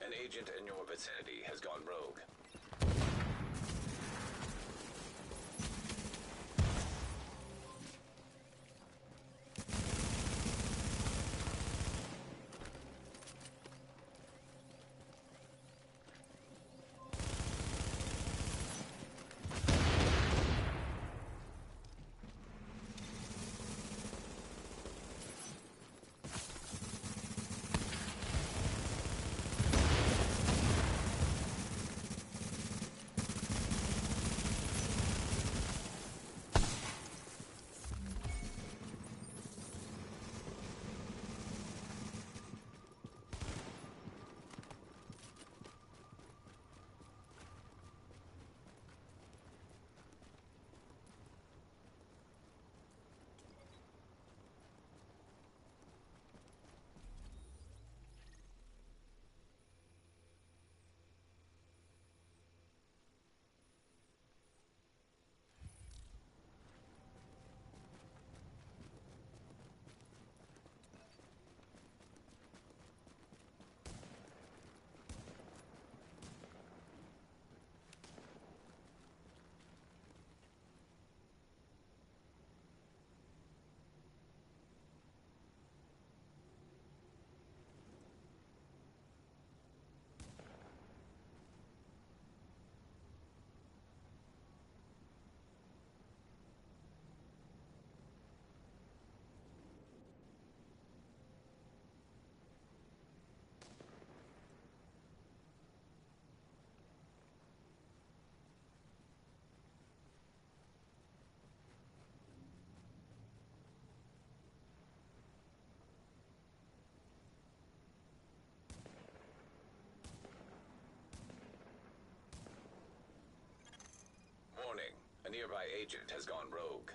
An agent in your vicinity has gone rogue. Warning, a nearby agent has gone rogue.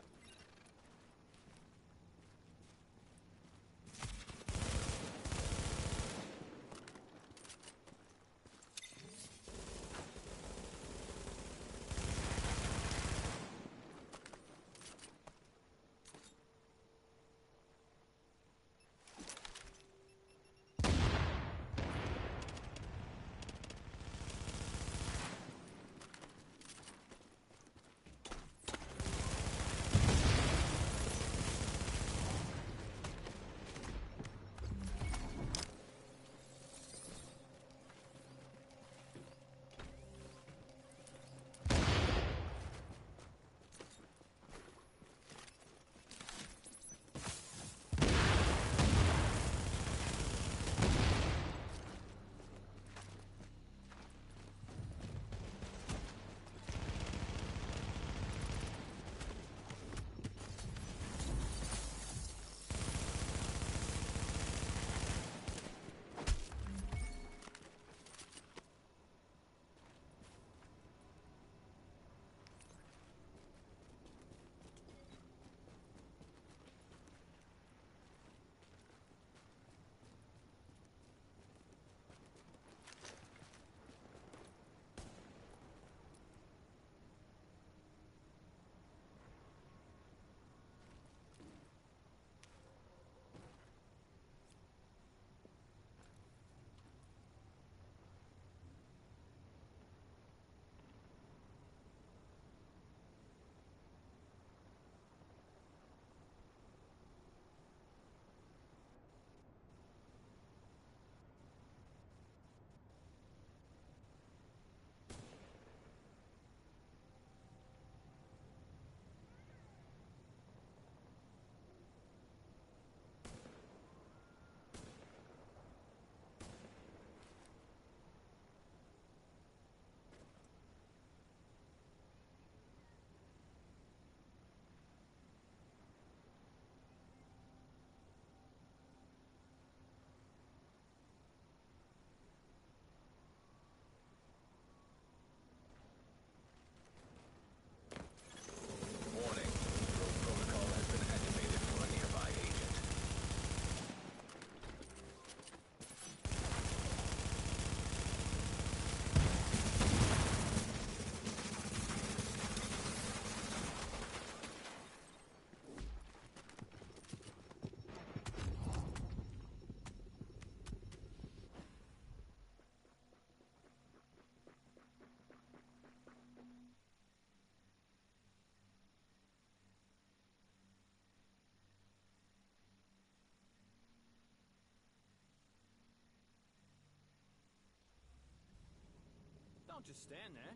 can't just stand there.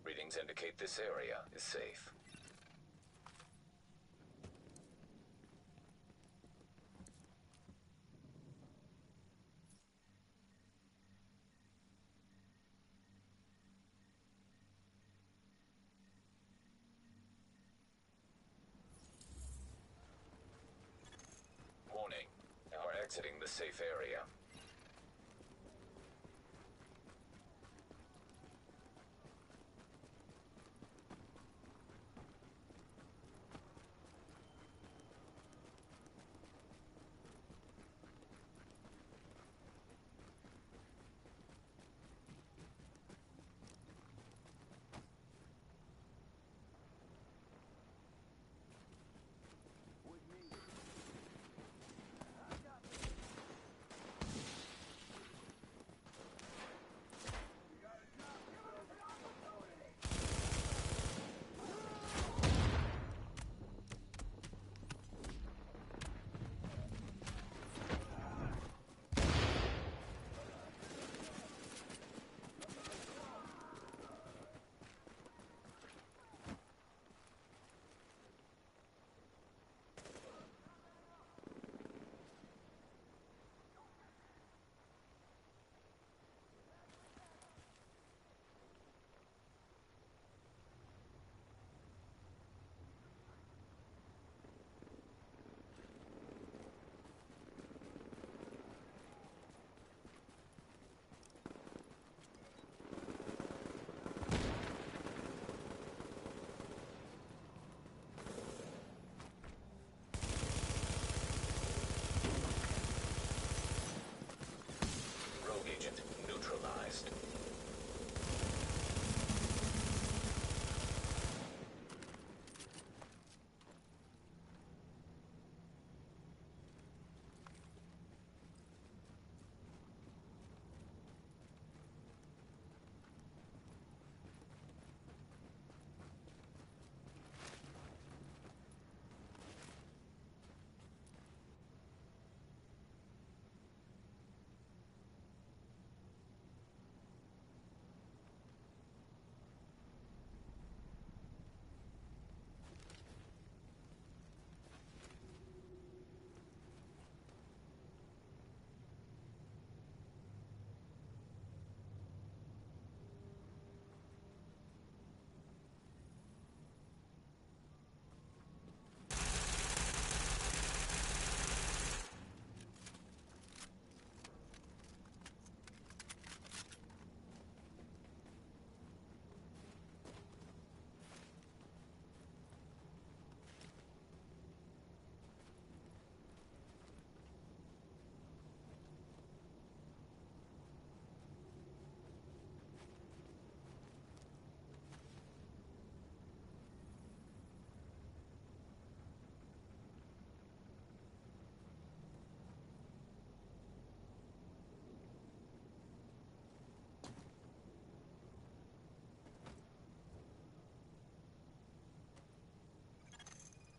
Readings indicate this area is safe. Warning. Now we're exiting the safe area. Rogue agent neutralized.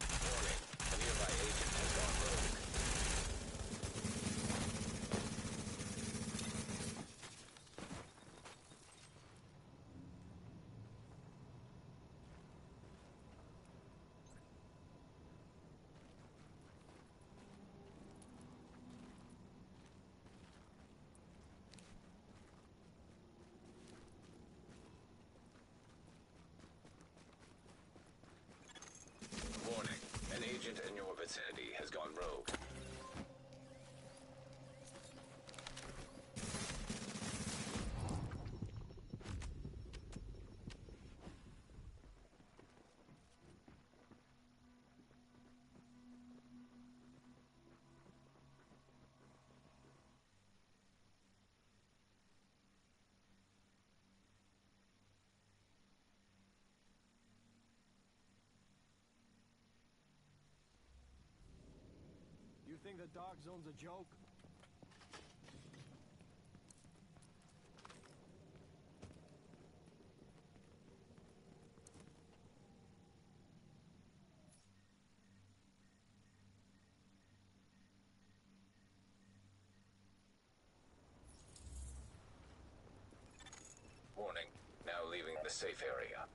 Warning. A nearby agent has gone rogue. Warning. An agent in your vicinity has gone rogue. You think the Dark Zone's a joke? Warning. safe area.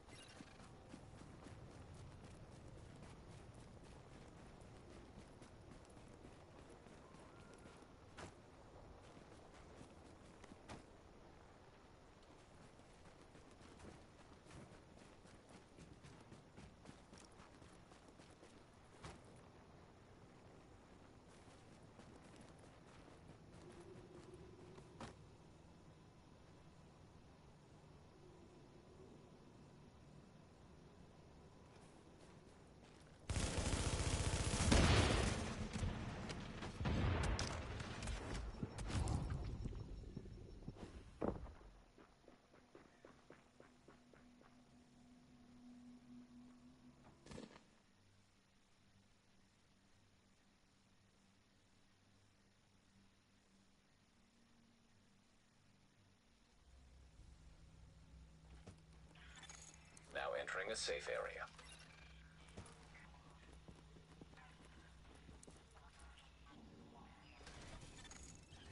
Now entering a safe area.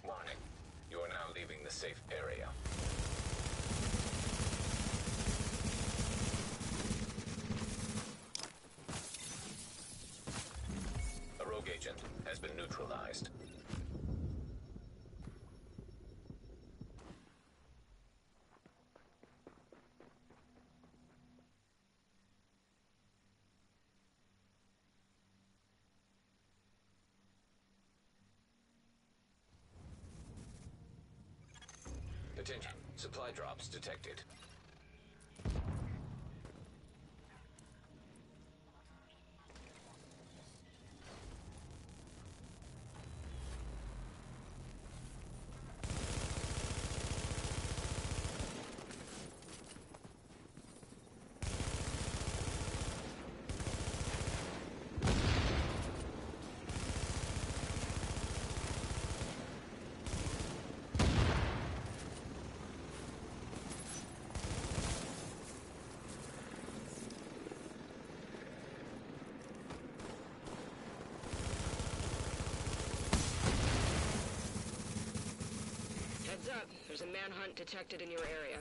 Warning. You are now leaving the safe area. A rogue agent has been neutralized. Attention. Supply drops detected. Heads up, there's a manhunt detected in your area.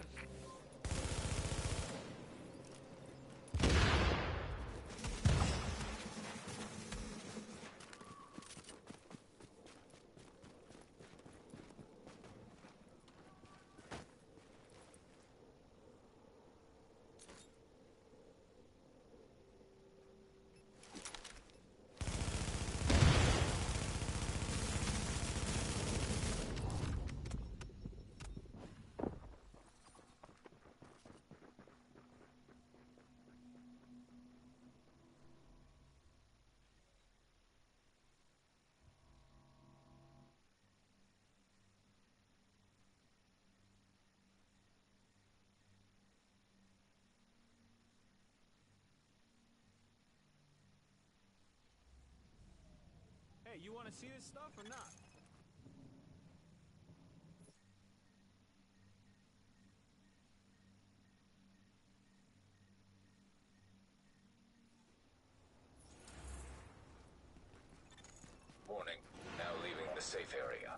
Hey, you want to see this stuff or not? Warning. Now leaving the safe area.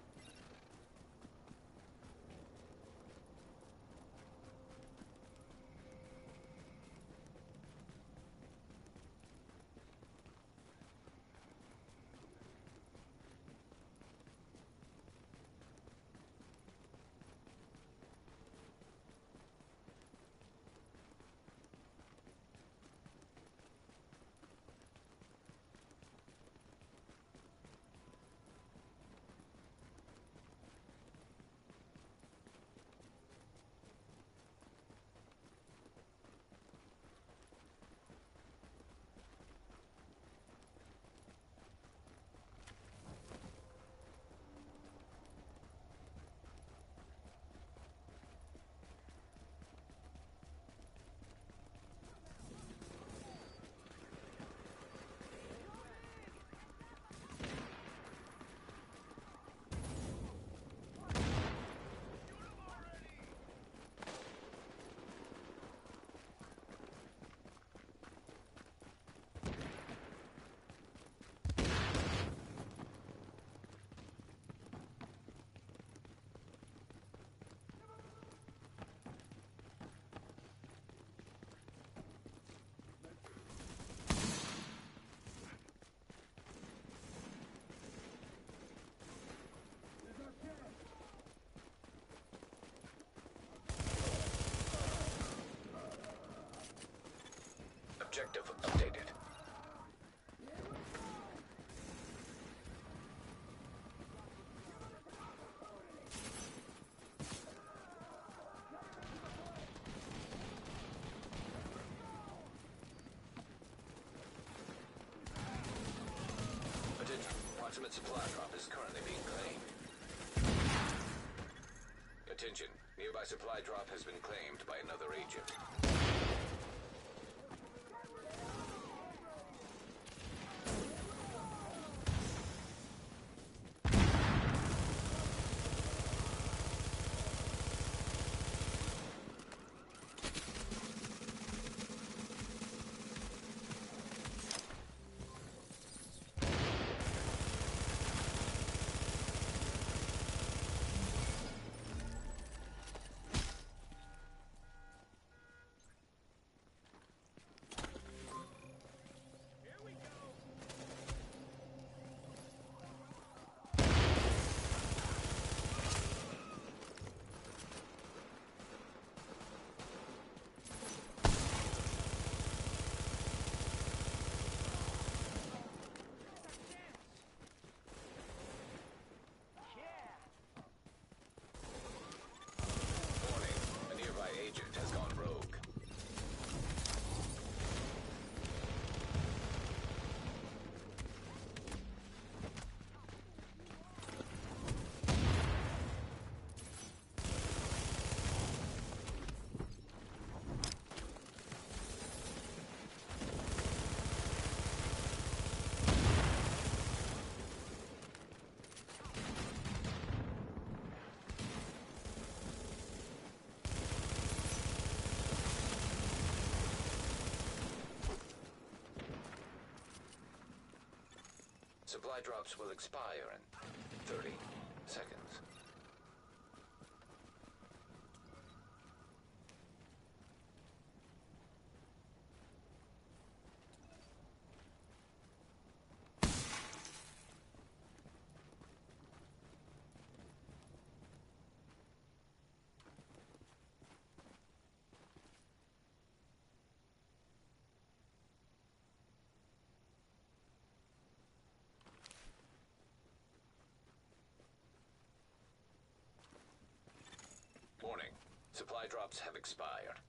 legitimate supply drop is currently being claimed. Attention, nearby supply drop has been claimed by another agent. Supply drops will expire in 30 seconds. Warning, supply drops have expired.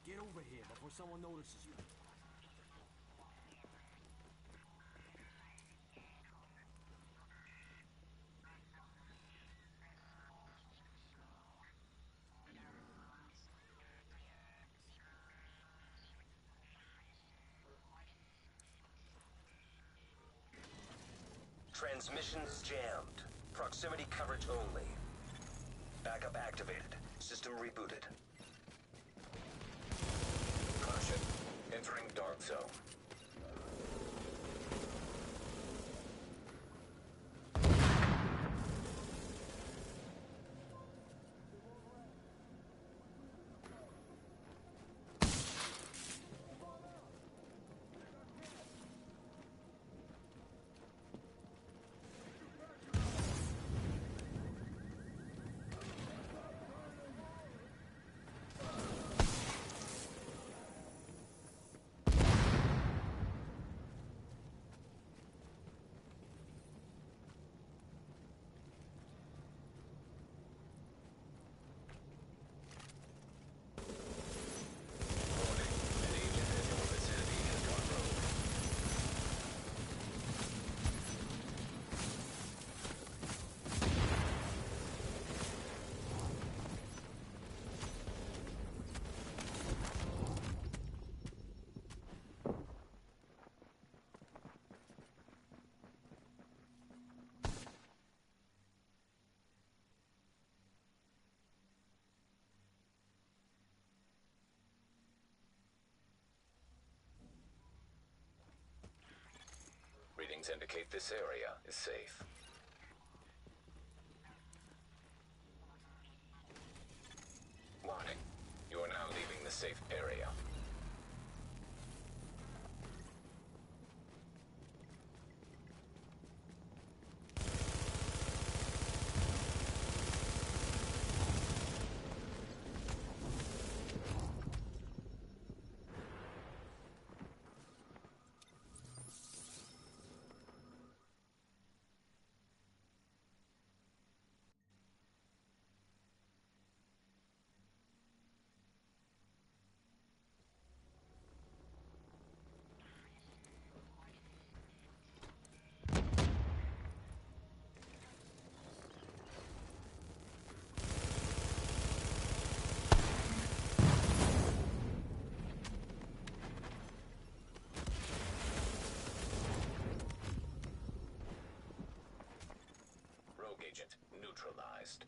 Get over here before someone notices you. Transmissions jammed. Proximity coverage only. Backup activated. System rebooted. Caution. Entering dark zone. screens indicate this area is safe. Warning. You are now leaving the safe area. Agent neutralized.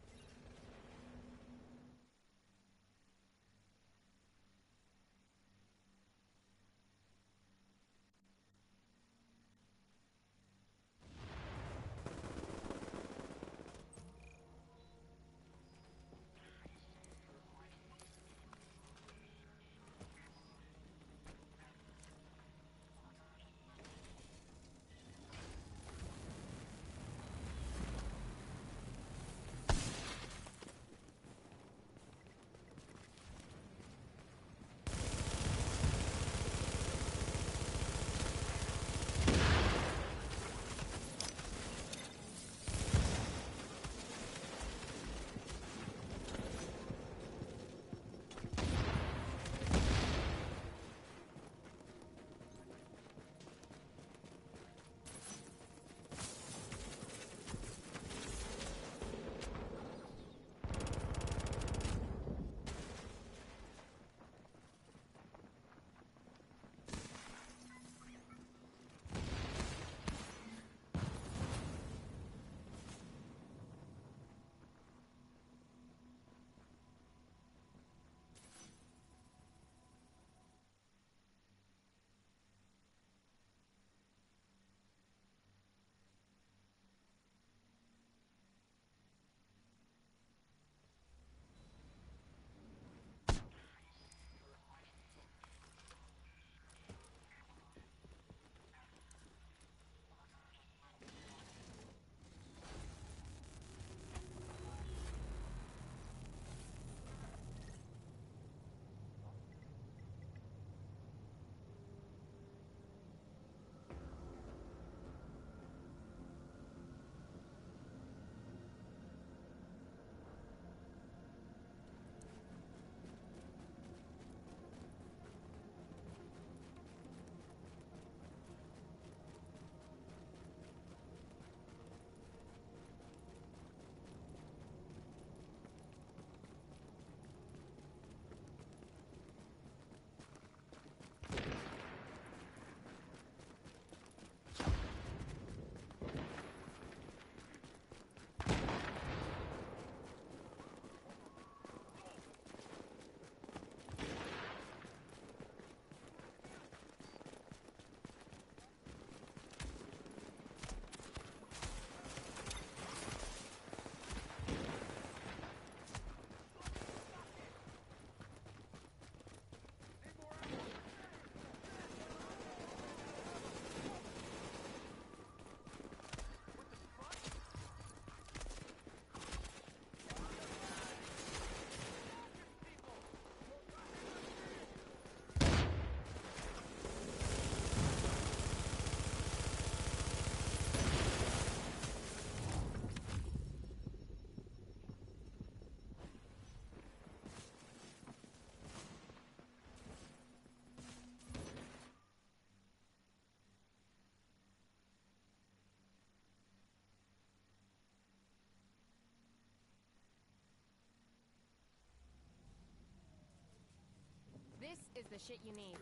This is the shit you need.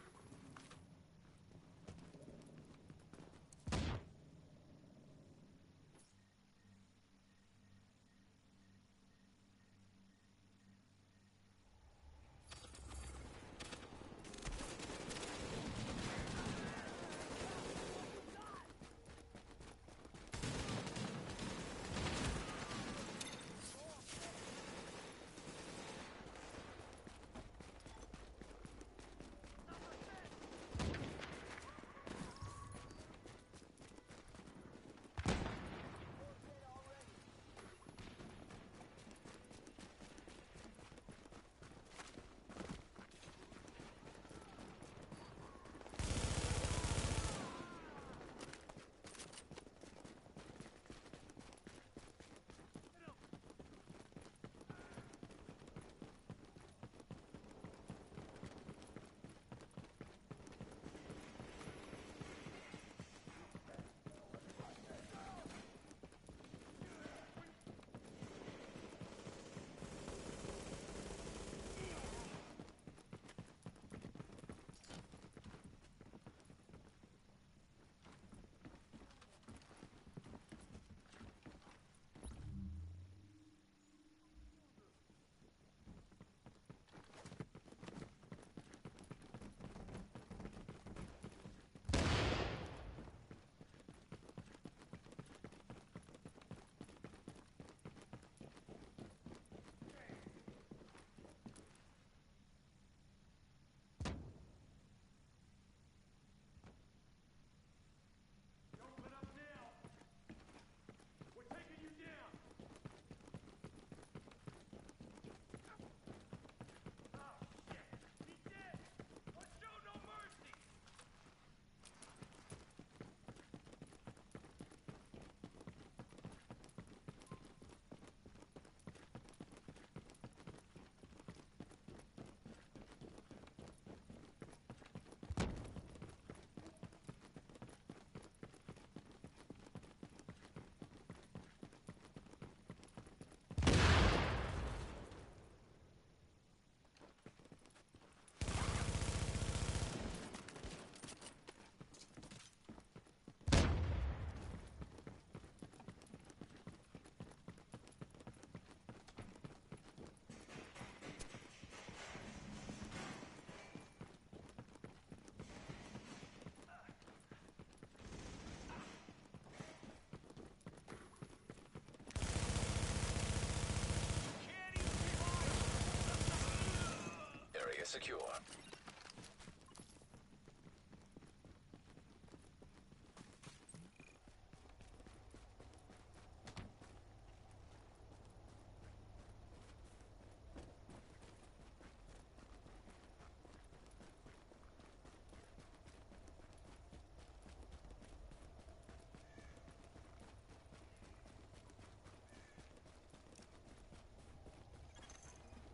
secure.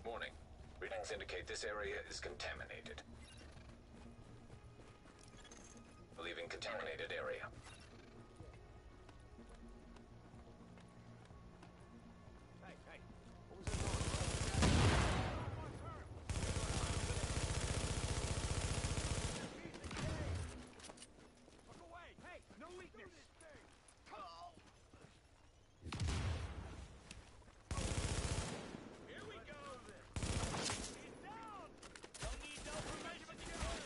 Warning. Readings indicate this area is contaminated. Leaving contaminated area. Hey, hey. What was that noise? Fuck away! Hey, no weakness! Here we go! He's down! Don't need no permission to get on!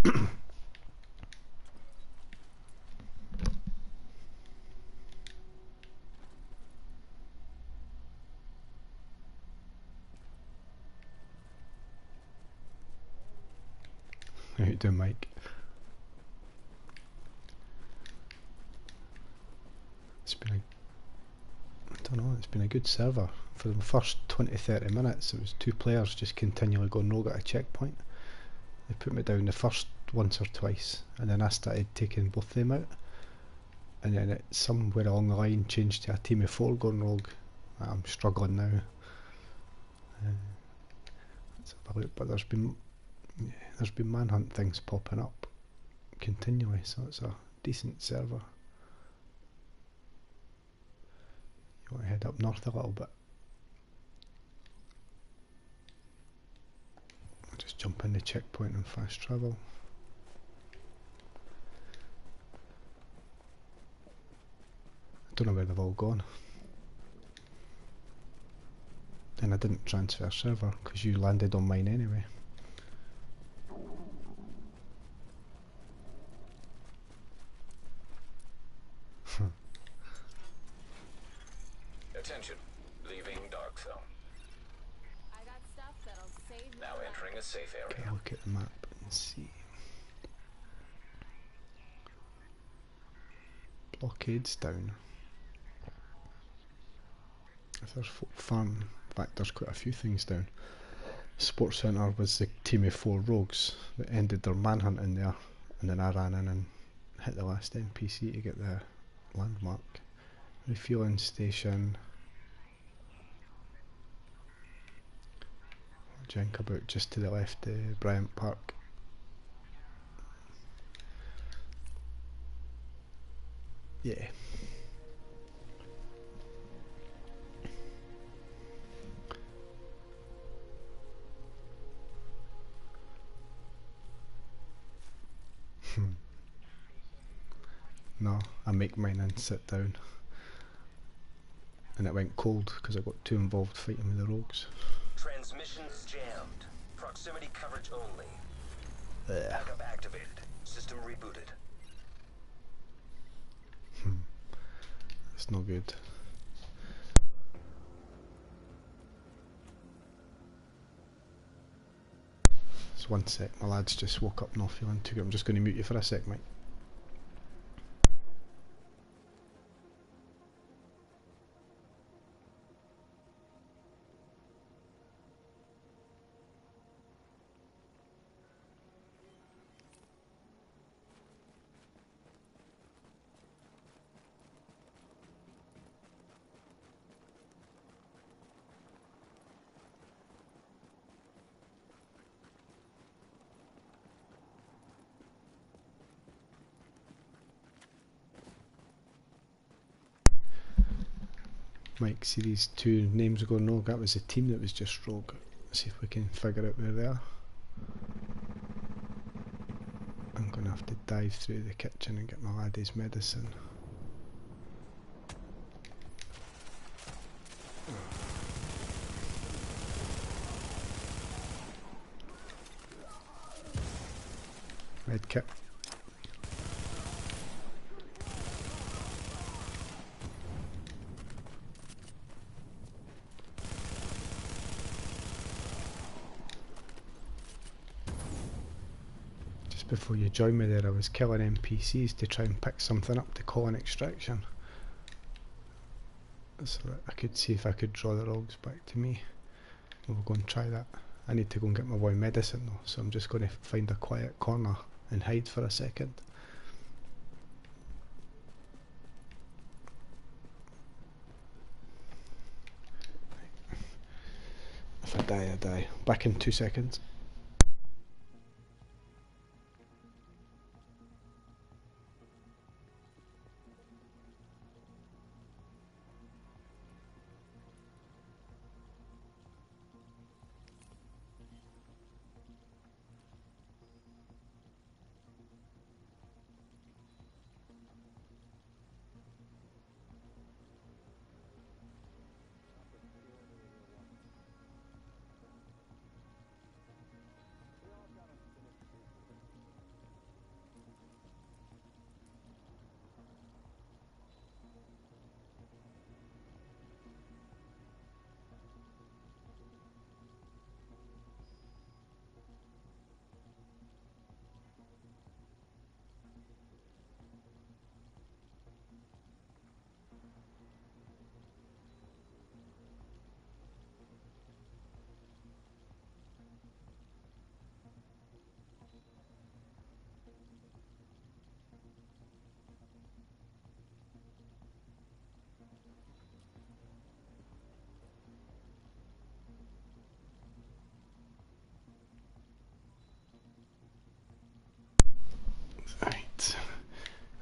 How you doing, Mike? It's been I don't know, it's been a good server. For the first 20-30 minutes it was two players just continually going rogue at a checkpoint. They put me down the first once or twice, and then I started taking both of them out, and then it somewhere along the line changed to a team of 4 going rogue. I'm struggling now. Let's have a look, but there's been manhunt things popping up continually, so it's a decent server. You want to head up north a little bit. I'll just jump in the checkpoint and fast travel. I don't know where they've all gone. And I didn't transfer server because you landed on mine anyway. Attention. Leaving Dark Zone. I got stuff that'll save Now your life. entering a safe Okay, area. look at the map and see. Blockade's down. If there's farm, in fact there's quite a few things down. Sports Centre was the team of 4 rogues that ended their manhunt in there, and then I ran in and hit the last NPC to get the landmark. Refueling station. Jink about just to the left of Bryant Park. Yeah. No, I make mine and sit down. And it went cold because I got too involved fighting with the rogues. Transmissions jammed. Proximity coverage only. Ugh. Backup activated. System rebooted. It's no good. Just one sec, my lads just woke up not feeling too good. I'm just going to mute you for a sec, mate. Mike, see these 2 names going rogue? That was the team that was just rogue. Let's see if we can figure out where they are. I'm going to have to dive through the kitchen and get my laddie's medicine. Red kit. Before you joined me there, I was killing NPCs to try and pick something up to call an extraction, so that I could see if I could draw the rogues back to me. We'll go and try that. I need to go and get my boy medicine though, so I'm just going to find a quiet corner and hide for a second. If I die, I die. Back in 2 seconds.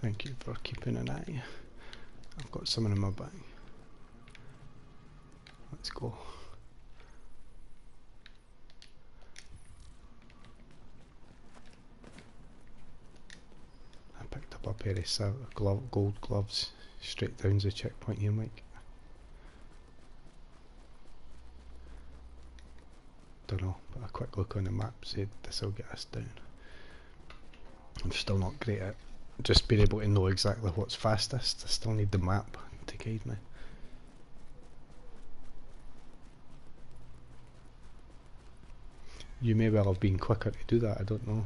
Thank you for keeping an eye. I've got someone in my bag. Let's go. I picked up a pair of gold gloves straight down the checkpoint here, Mike. Don't know, but a quick look on the map said this will get us down. I'm still not great at just being able to know exactly what's fastest. I still need the map to guide me. You may well have been quicker to do that, I don't know.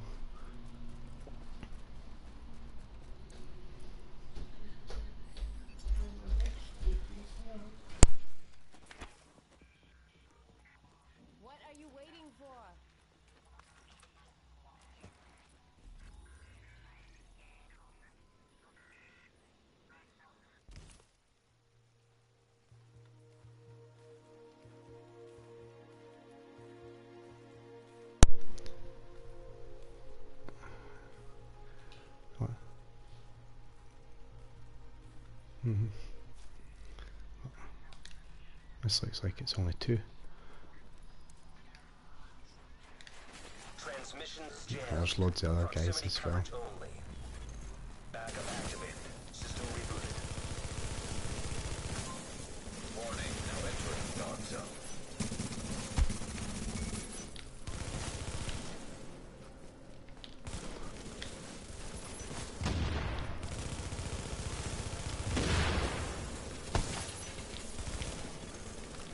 What are you waiting for? What? This looks like it's only 2. Transmissions jammed. There's loads of other guys Proximity as well. coverage only. Backup activated. System rebooted. Warning, now entering dark zone.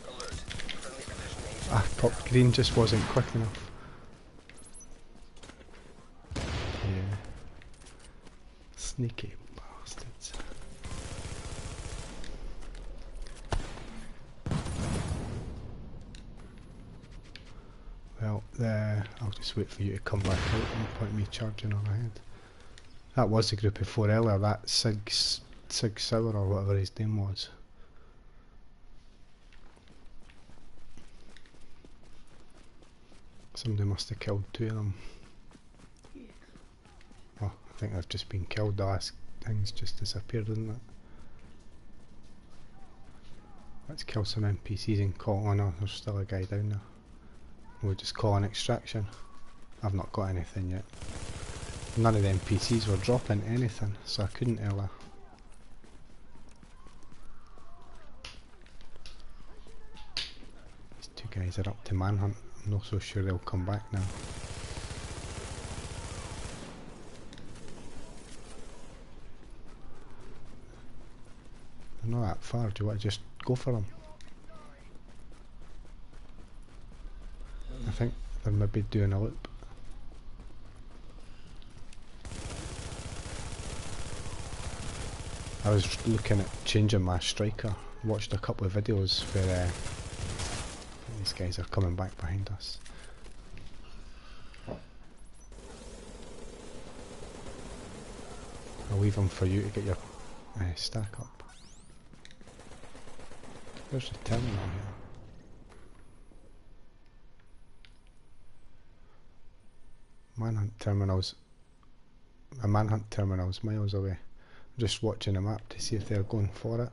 Alert. Friendly division agent. Ah, top green just wasn't quick enough. Yeah. Sneaky bastards. Well, I'll just wait for you to come back out and point me charging on ahead. That was the group of 4 earlier, that Sig Sauer or whatever his name was. Somebody must have killed 2 of them. Oh, I think they've just been killed. The last thing's just disappeared, isn't it? Let's kill some NPCs and call. Oh no, there's still a guy down there. We'll just call an extraction. I've not got anything yet. None of the NPCs were dropping anything, so I couldn't earlier. These 2 guys are up to manhunt. I'm not so sure they'll come back now. They're not that far. Do you want to just go for them? I think they're maybe doing a loop. I was looking at changing my striker. Watched a couple of videos where these guys are coming back behind us. I'll leave them for you to get your stack up. There's the terminal here. Manhunt terminals. A manhunt terminal's miles away. I'm just watching a map to see if they're going for it.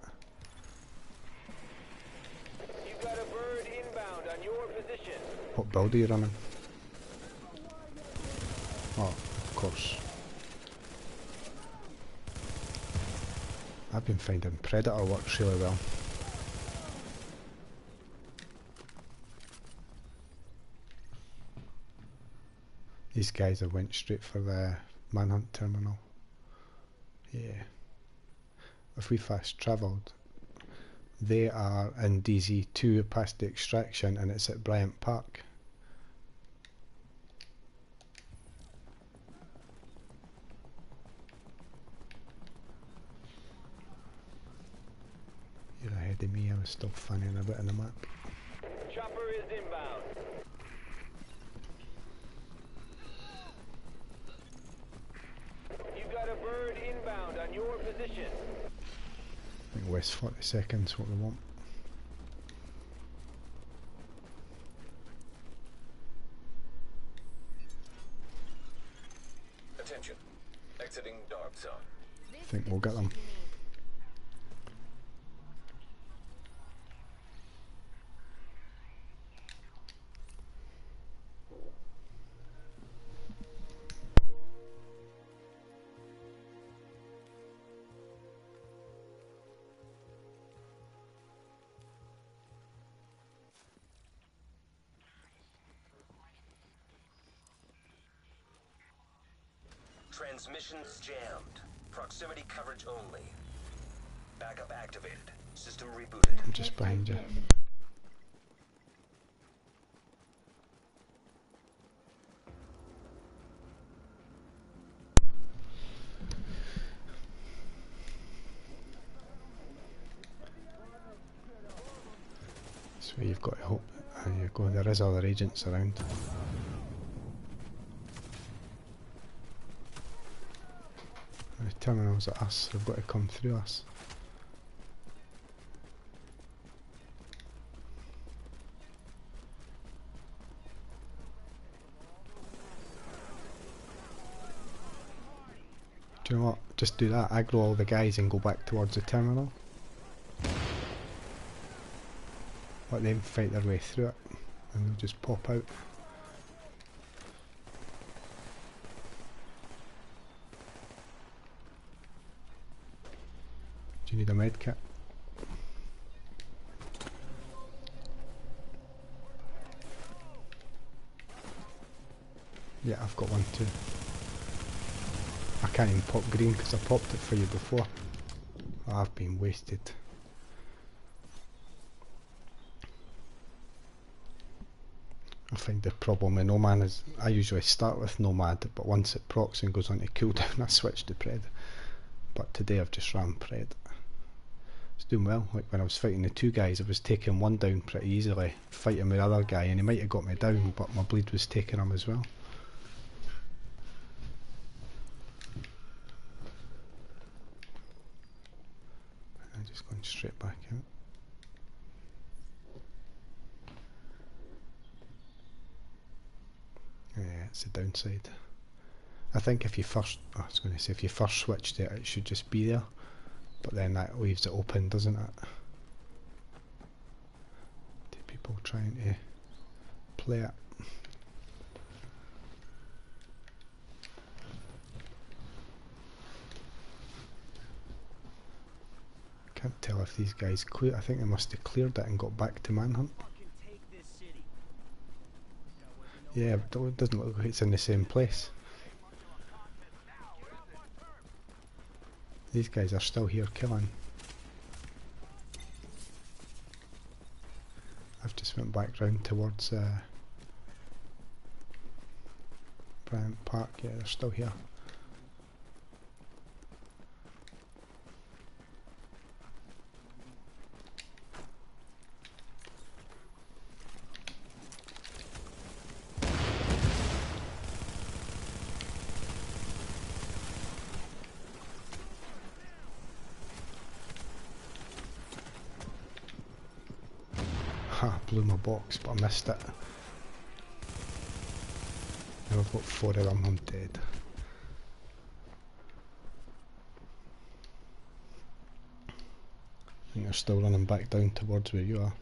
You got a bird inbound on your position. What build are you running? Oh, of course. I've been finding Predator works really well. These guys have went straight for the manhunt terminal. Yeah. If we fast travelled, they are in DZ2 past the extraction and it's at Bryant Park. You're ahead of me, I was still fanning a bit on the map. Chopper is inbound. You got a bird inbound on your position. I think West 42nd's what we want. Attention. Exiting dark zone. This think we'll get them. Transmissions jammed. Proximity coverage only. Backup activated. System rebooted. I'm just behind you. That's where you've got to hope. There you go, there is other agents around. The terminals at us, they've got to come through us. Do you know what? Just do that, aggro all the guys and go back towards the terminal. Let them fight their way through it and they'll just pop out. Do you need a med kit? Yeah, I've got one too. I can't even pop green because I popped it for you before. Oh, I've been wasted. I find the problem with Nomad is I usually start with Nomad, but once it procs and goes on to cooldown I switch to Pred. But today I've just ran Pred. It's doing well. Like when I was fighting the two guys, I was taking one down pretty easily, fighting with the other guy, and he might have got me down, but my bleed was taking him as well. I'm just going straight back out. Yeah, it's the downside. I think if you first, I was going to say if you first switched it, it should just be there. But then that leaves it open, doesn't it? To people trying to play it. Can't tell if these guys clear. I think they must have cleared it and got back to Manhunt. Yeah, but it doesn't look like it's in the same place. These guys are still here killing. I've just went back round towards Bryant Park. Yeah, they're still here. I blew my box, but I missed it. Now I've got 4 of them, I'm dead. I think they're still running back down towards where you are.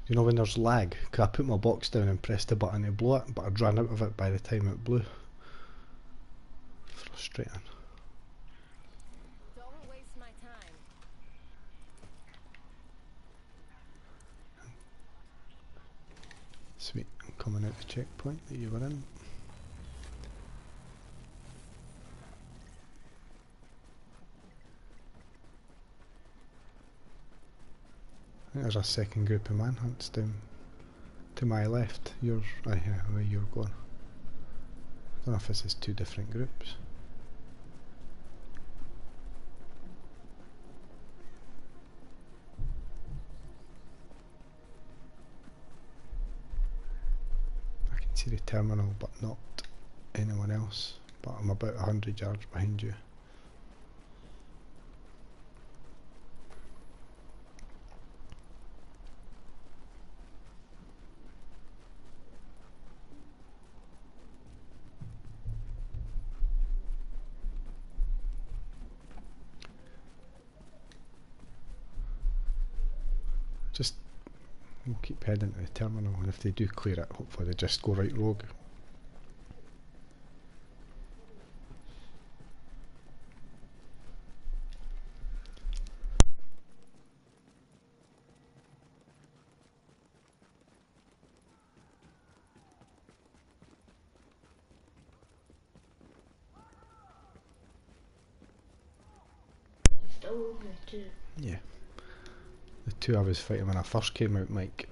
You know when there's lag, cause I put my box down and pressed the button to blow it, but I'd run out of it by the time it blew. Frustrating. Don't waste my time. Sweet, I'm coming out the checkpoint that you were in. I think there's a second group of manhunts down to my left. Yours, yeah, where you're going. I don't know if this is 2 different groups. I can see the terminal but not anyone else, but I'm about 100 yards behind you. just we'll keep heading to the terminal, and if they do clear it, hopefully they just go right rogue. Still only two. Yeah. The two I was fighting when I first came out, Mike,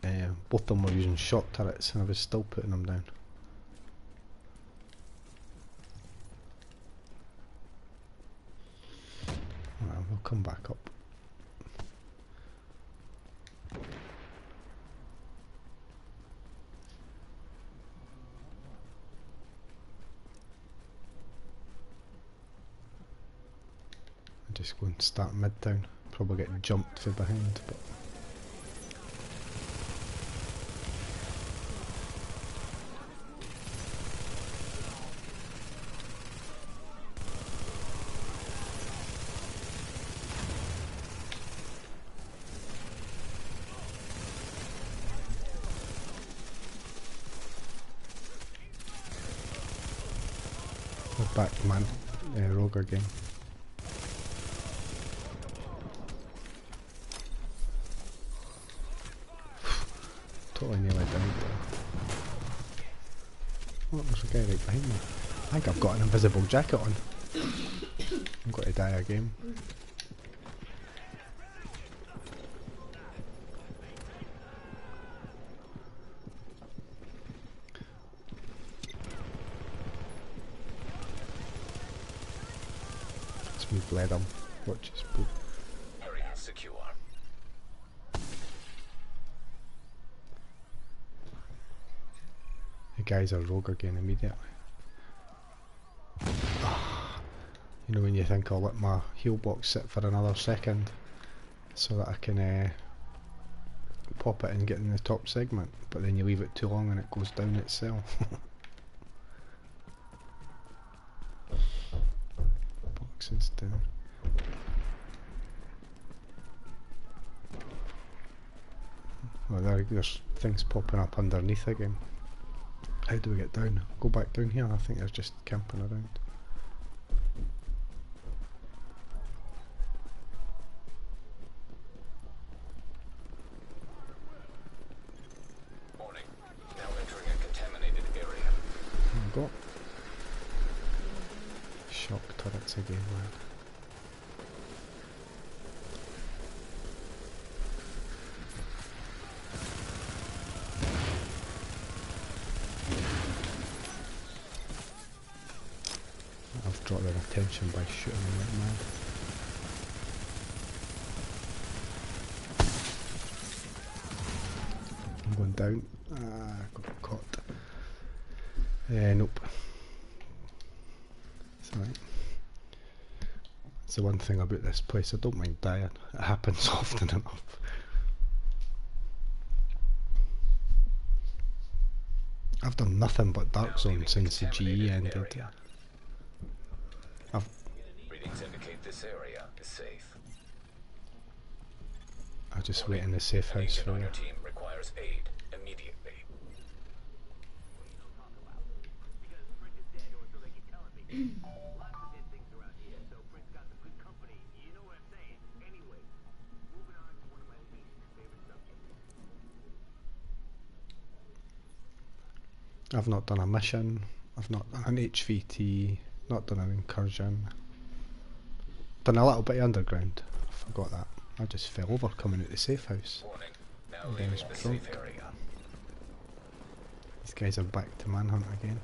both of them were using shot turrets and I was still putting them down. Well, we'll come back up. I'll just go and start mid-town. Probably get jumped from behind, but we're back, man. Rogue again. Totally nearly died there. Oh, there's a guy right behind me. I think I've got an invisible jacket on. I'm going to die again. It's me bled him. Watch his boot. Area secure. The guys are rogue again immediately. You know when you think I'll let my heal box sit for another second so that I can pop it and get in the top segment, but then you leave it too long and it goes down itself. Boxes down. Well, there's things popping up underneath again. How do we get down? Go back down here? I think they're just camping around. Warning. Now entering a contaminated area. There we go. Shock turrets again, man. I've drawn their attention by shooting them like mad. I'm going down. Ah, got caught. Nope. It's alright. It's the one thing about this place, I don't mind dying. It happens often enough. I've done nothing but Dark Zone since the GE ended. Readings indicate this area is safe. I'll just wait in the safe house Agent for on you. your team requires aid immediately. I've not done a mission, I've not done an HVT, not done an incursion. Done a little bit of underground, I forgot that. I just fell over coming out the safe house. Warning. Now And leaving there's the safe drunk. area. These guys are back to manhunt again.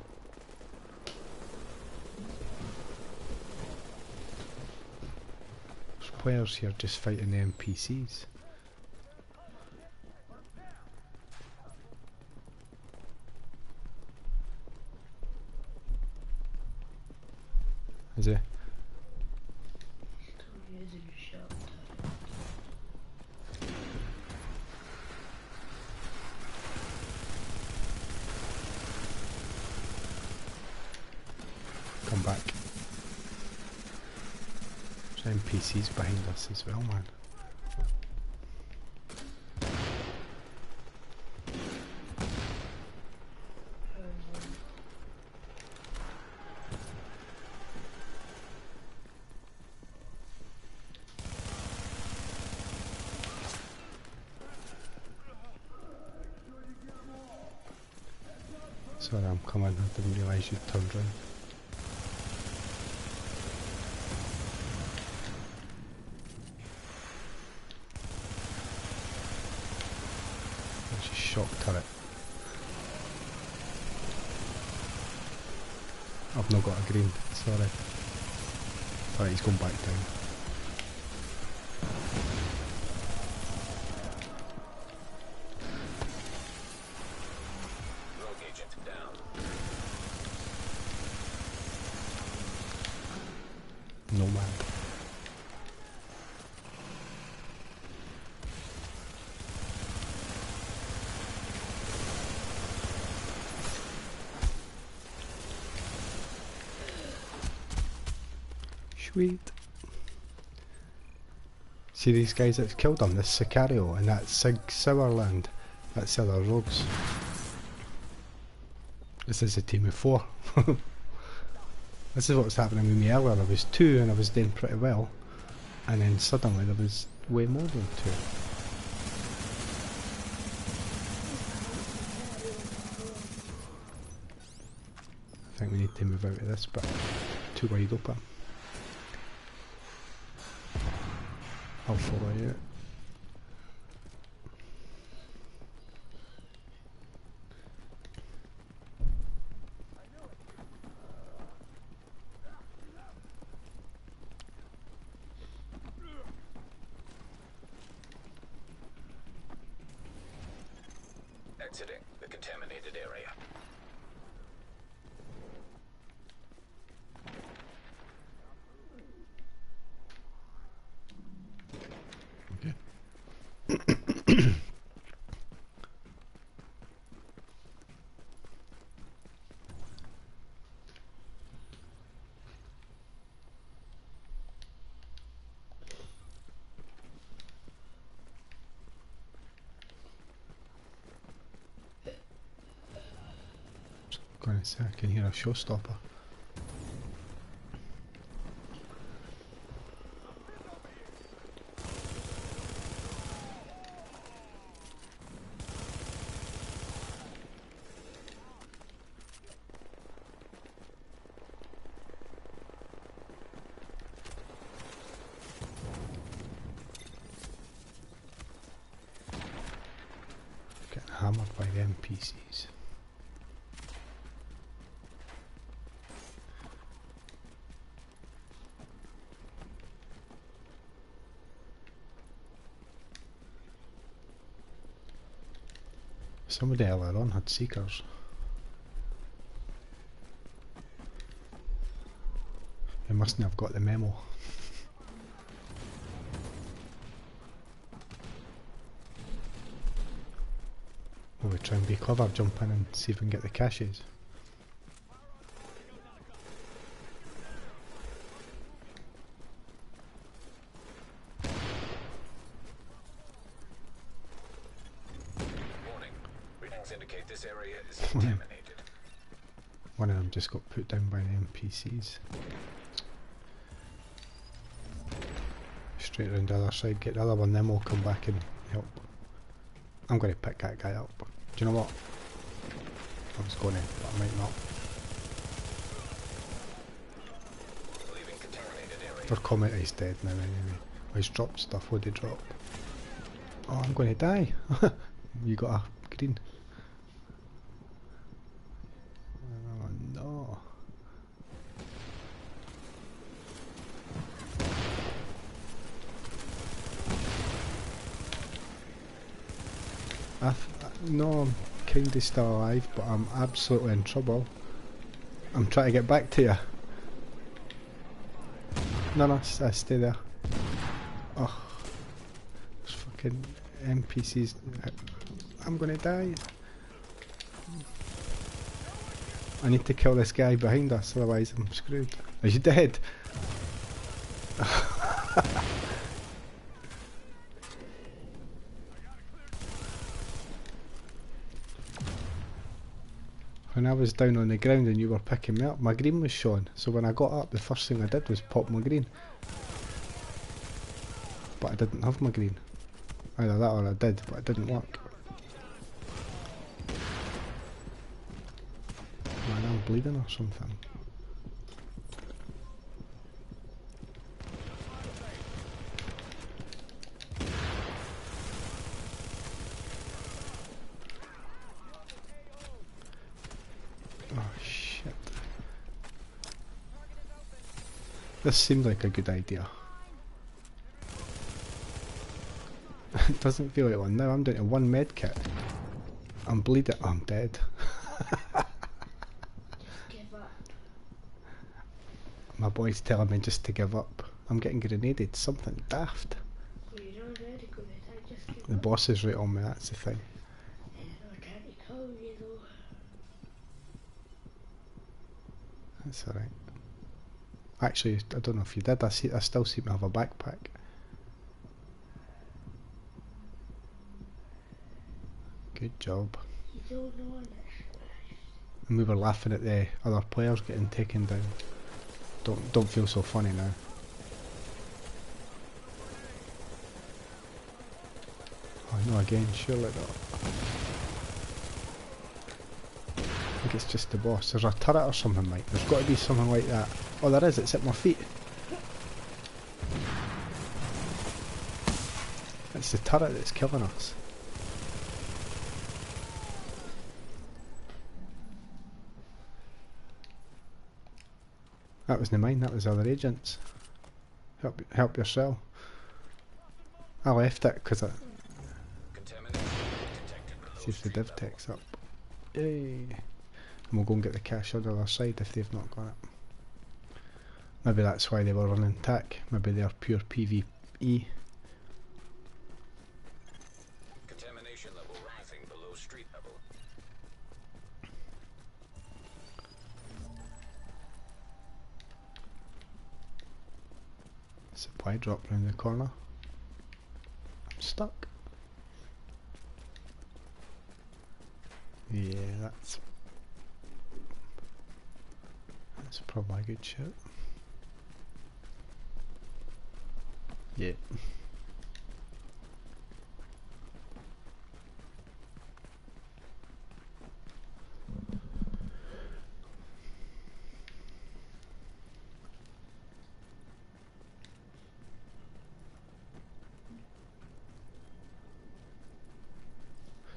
There's players here just fighting the NPCs. Is it? Using shot. Come back. There's NPCs behind us as well, man. Sorry, I'm coming. I didn't realise you'd turned round. She's shock turret. I've not got a green, sorry. Alright, he's going back down. Rogue agent down. Nomad. Sweet. See these guys that's killed him, this Sicario and that Sauerland. That's the other rogues. This is a team of 4. This is what was happening with me earlier. There was 2 and I was doing pretty well. And then suddenly there was way more than 2. I think we need to move out of this bit. Too wide open. I'll follow you. Exiting the contaminated area. Going to say I can hear a showstopper. Getting hammered by the NPCs. Somebody earlier on had Seekers. They mustn't have got the memo. Will we try and be clever, jump in and see if we can get the caches? Indicate this area is contaminated. One of them just got put down by the NPCs. Straight around the other side, get the other one, then we'll come back and help. I'm going to pick that guy up. Do you know what? I was going to, but I might not. Leaving contaminated area. Their comment is dead now anyway. Oh, he's dropped stuff. What did he drop? Oh, I'm going to die. You got a green. Oh no. No, I'm kinda still alive, but I'm absolutely in trouble. I'm trying to get back to you. No, I stay there. Oh, there's fucking NPCs. I'm gonna die. I need to kill this guy behind us, otherwise I'm screwed. Are you dead? When I was down on the ground and you were picking me up, my green was showing. So when I got up, the first thing I did was pop my green. But I didn't have my green. Either that or I did, but it didn't work. bleeding or something. Oh shit. This seemed like a good idea. It doesn't feel like one now. I'm down to one med kit. I'm bleeding. Oh, I'm dead. Give up. My boy's telling me just to give up. I'm getting grenaded. Something daft. Well, you're already good at it. Just give The up. boss is right on me. That's the thing. I can't recall you though. That's alright. Actually, I don't know if you did. I still seem to have a backpack. Good job. You don't know it. And we were laughing at the other players getting taken down. Don't feel so funny now. Oh no, again, surely not. I think it's just the boss. There's a turret or something, like. There's got to be something like that. Oh, there is. It's at my feet. It's the turret that's killing us. That wasn't mine, that was other agents. Help yourself. I left it because I... See if the div tech's up. Yay! And we'll go and get the cash on the other side if they've not got it. Maybe that's why they were running TAC. Maybe they're pure PvE. Contamination level rising below street level. Supply drop round the corner. I'm stuck. Yeah, that's probably a good shot. Yeah.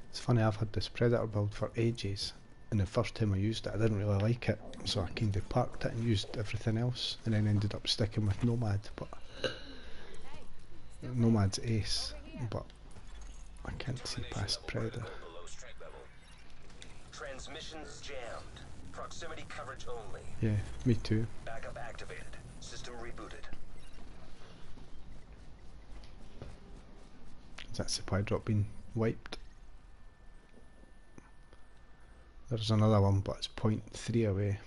It's funny, I've had this Predator build for ages, and the first time I used it I didn't really like it, so I kinda parked it and used everything else, and then ended up sticking with Nomad, but Nomad's ace, but I can't see past Predator. Transmissions jammed. Proximity coverage only. Yeah, me too. Backup activated. System rebooted. Is that supply drop been wiped? There's another one, but it's 0.3 away.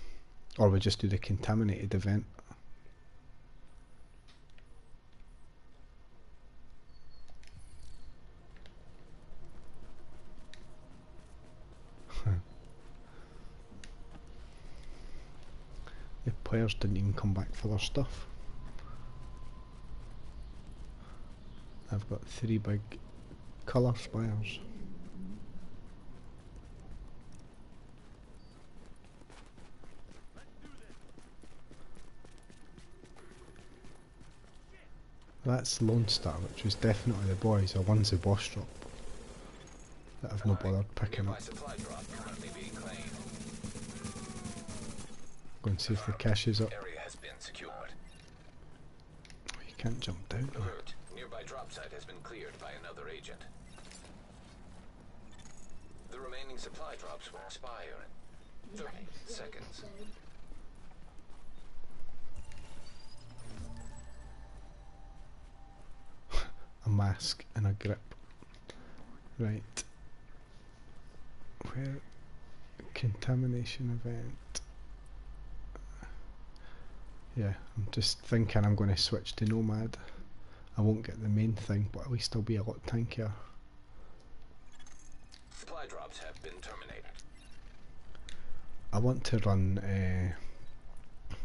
Or we just do the contaminated event. The players didn't even come back for their stuff. I've got 3 big colour spires. That's Lone Star, which was definitely the boys, or one's the boss drop that I've not bothered picking up. Go and see if the cache is up. Area has been secured. Oh, you can't jump down there. Alert. Nearby drop site has been cleared by another agent. The remaining supply drops will expire in 30 seconds. A mask and a grip. Right. Where? Contamination event. Yeah, I'm just thinking I'm going to switch to Nomad. I won't get the main thing, but at least I'll be a lot tankier. Supply drops have been terminated. I want to run,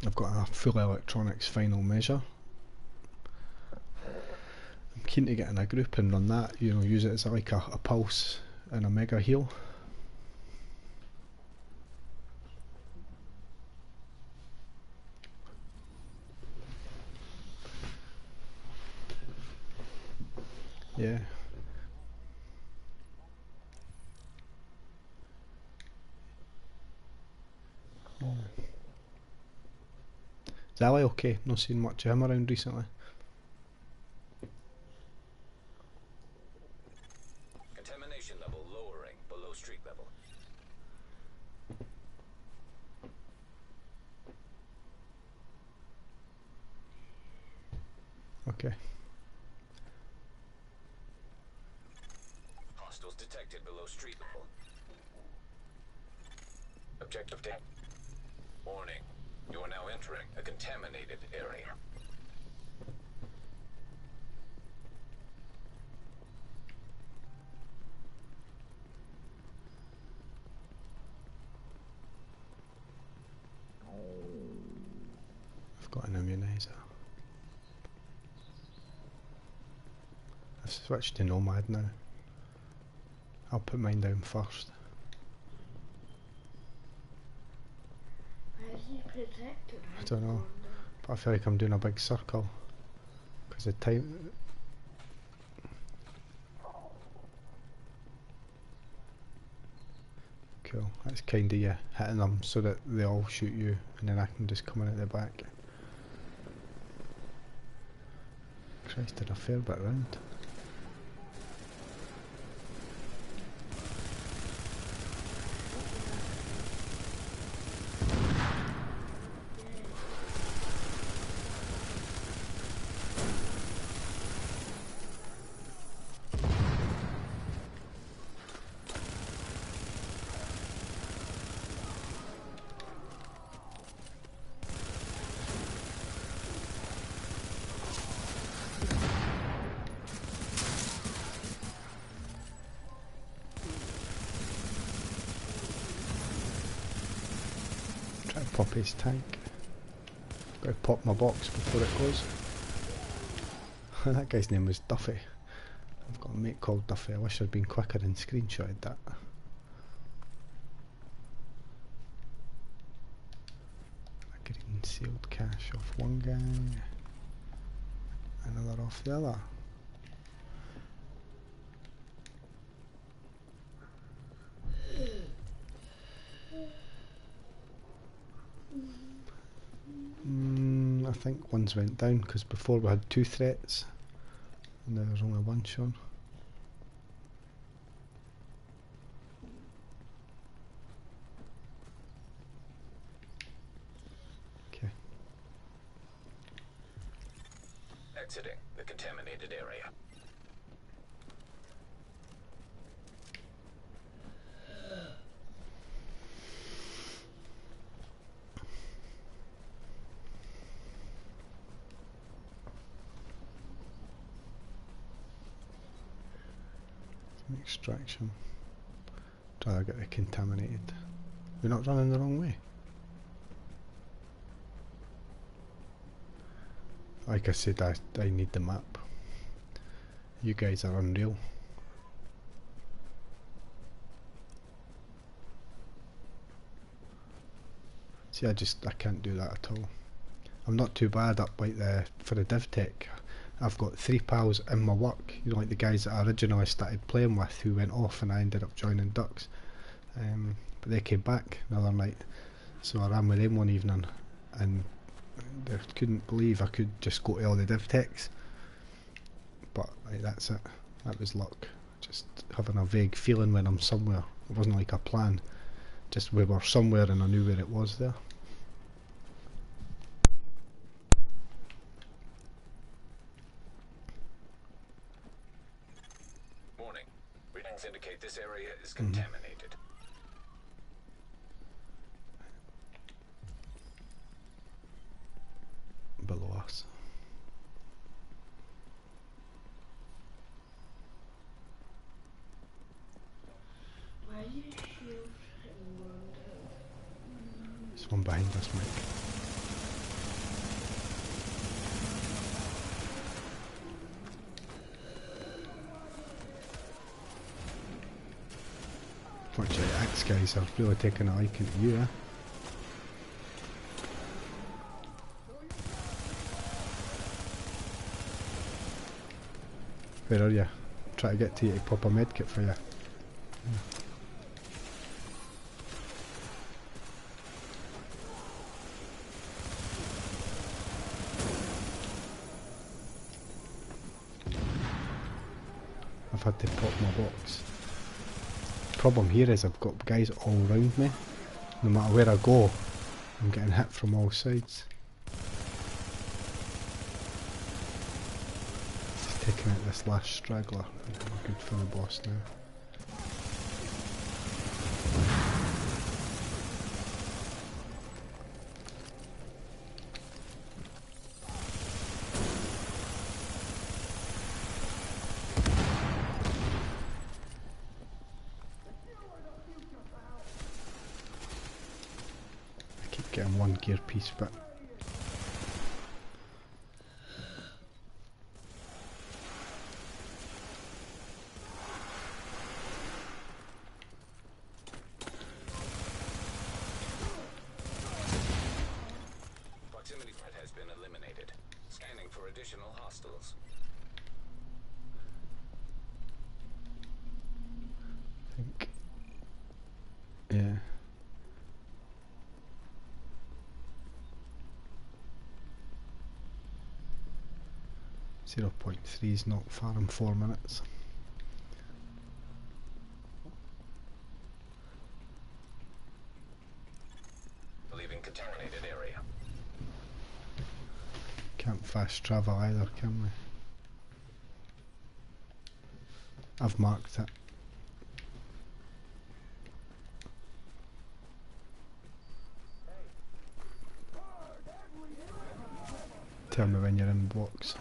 I've got a full electronics final measure. I'm keen to get in a group and run that, you know, use it as like a pulse and a mega heal. Yeah. Is Ali okay? Not seen much of him around recently. Contamination level lowering below street level. Okay. Hostiles detected below street level. Objective down. Warning. You are now entering a contaminated area. I've got an immunizer. I've switched to Nomad now. I'll put mine down first. How is he protected? I don't know, but I feel like I'm doing a big circle because the time. Cool. That's kind of you hitting them so that they all shoot you, and then I can just come in at the back. Christ, did a fair bit round. Try to pop his tank. Got to pop my box before it goes. That guy's name was Duffy. I've got a mate called Duffy. I wish I'd been quicker and screenshotted that. A green sealed cache off one guy. Another off the other. I think one's went down because before we had 2 threats and now there's only 1 shown. Okay. Exiting the contaminated area. Extraction. Try to get it contaminated. We're not running the wrong way. Like I said, I need the map. You guys are unreal. See, I can't do that at all. I'm not too bad up like for the div tech. I've got 3 pals in my work, you know, like the guys that I originally started playing with who went off and I ended up joining Ducks. But they came back another night, so I ran with them one evening and they couldn't believe I could just go to all the div techs. But like, that's it, that was luck. Just having a vague feeling when I'm somewhere. It wasn't like a plan, just we were somewhere and I knew where it was there. Indicate this area is contaminated. Below us. Why are you shield hitting one down? There's one behind us, Mike. Watch out, Axe guys are really taking a liking to you, eh? Where are you? try to get to you to pop a medkit for you. I've had to pop my box. Problem here is I've got guys all around me. No matter where I go, I'm getting hit from all sides. Just taking out this last straggler. I'm good for the boss now. Getting one gear piece, but Proximity threat has been eliminated. Scanning for additional hostiles. I think, yeah. 0.3 is not far in 4 minutes. Leaving contaminated area. Can't fast travel either, can we? I've marked it. Tell me when you're in box.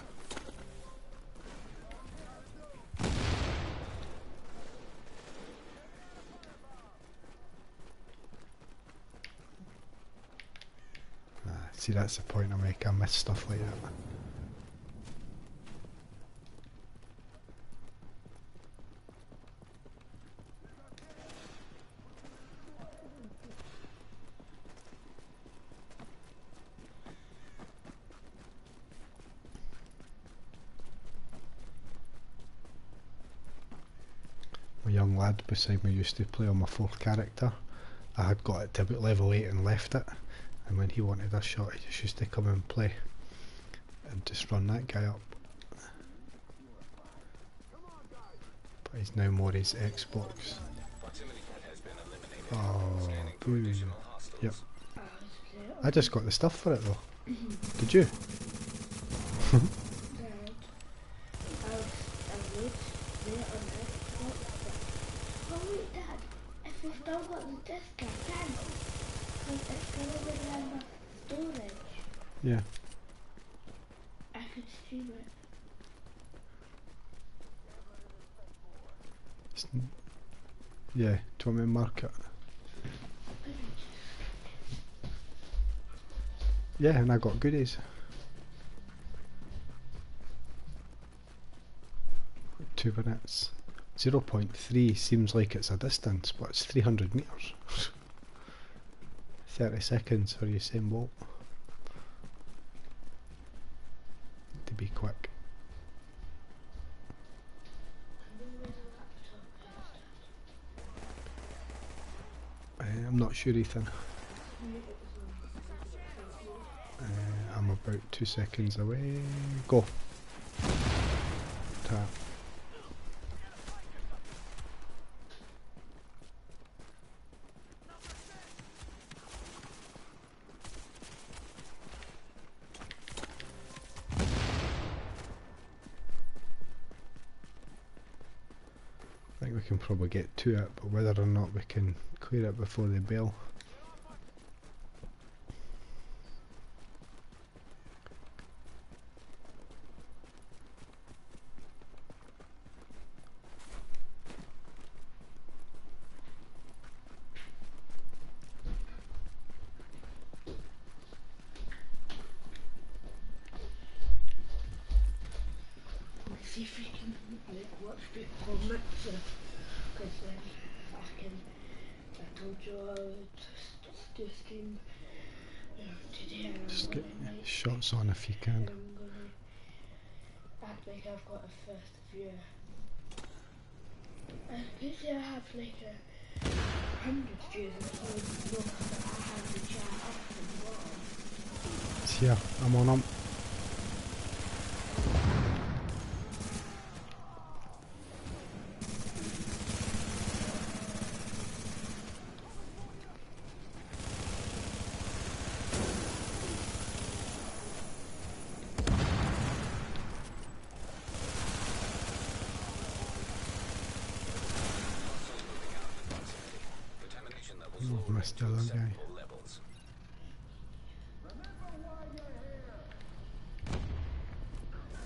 See, that's the point I make. I miss stuff like that. A young lad beside me used to play on my 4th character. I had got it to about level 8 and left it. And when he wanted a shot, he just used to come and play and just run that guy up. But he's now more his Xbox. Oh, boo. Yep. I just got the stuff for it though. Did you? Oh wait, Dad, if we still got the disc, I can. Because it's going to be in my storage. Yeah. I could stream it. Yeah, do you want me to mark it? Yeah, and I got goodies. 2 minutes. 0.3 seems like it's a distance, but it's 300 metres. 30 seconds for Usain Bolt. To be quick. I'm not sure, Ethan. I'm about 2 seconds away. Go. Tap. I think we can probably get to it, but whether or not we can clear it before they bail. See if we can like watch the comments, because then I told you I would do a stream today, and Just I'm get gonna like, shots on if you can. and I'm gonna act like I've got a first viewer. Because I have like 100 views and so know that I have the chat up and bottom. It's here. I'm on 'em. Contamination levels Oh, lowered missed to the other guy. acceptable levels.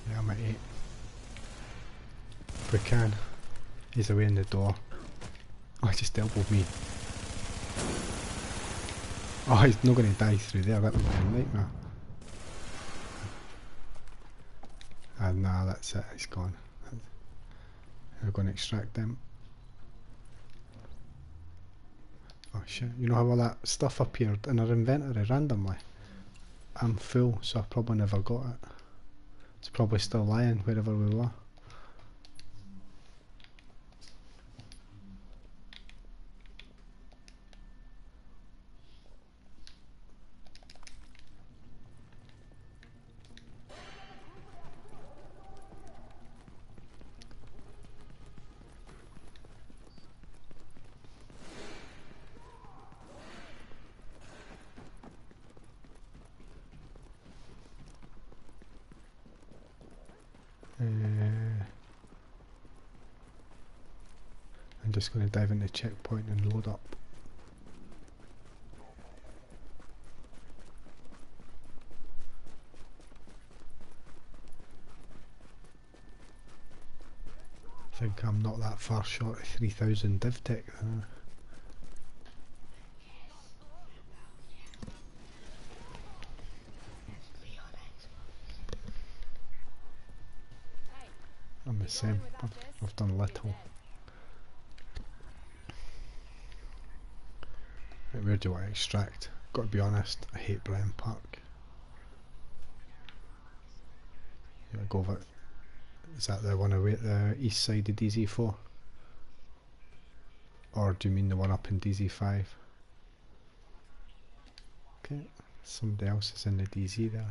Yeah, I'm at 8. If we can. He's away in the door. Oh, he just elbowed me. Oh, he's not going to die through there. That would be a nightmare. Ah, nah, that's it. He's gone. We're going to extract them. Oh shit, you know how all that stuff appeared in our inventory randomly? I'm full, so I probably never got it. It's probably still lying wherever we were. I'm just going to dive into checkpoint and load up. I think I'm not that far short of 3000 div tech. I'm the same. I've done little. Right, where do I extract? Got to be honest, I hate Bryant Park. Yeah, go over. Is that the one away at the east side of DZ4? Or do you mean the one up in DZ5? Okay, somebody else is in the DZ there.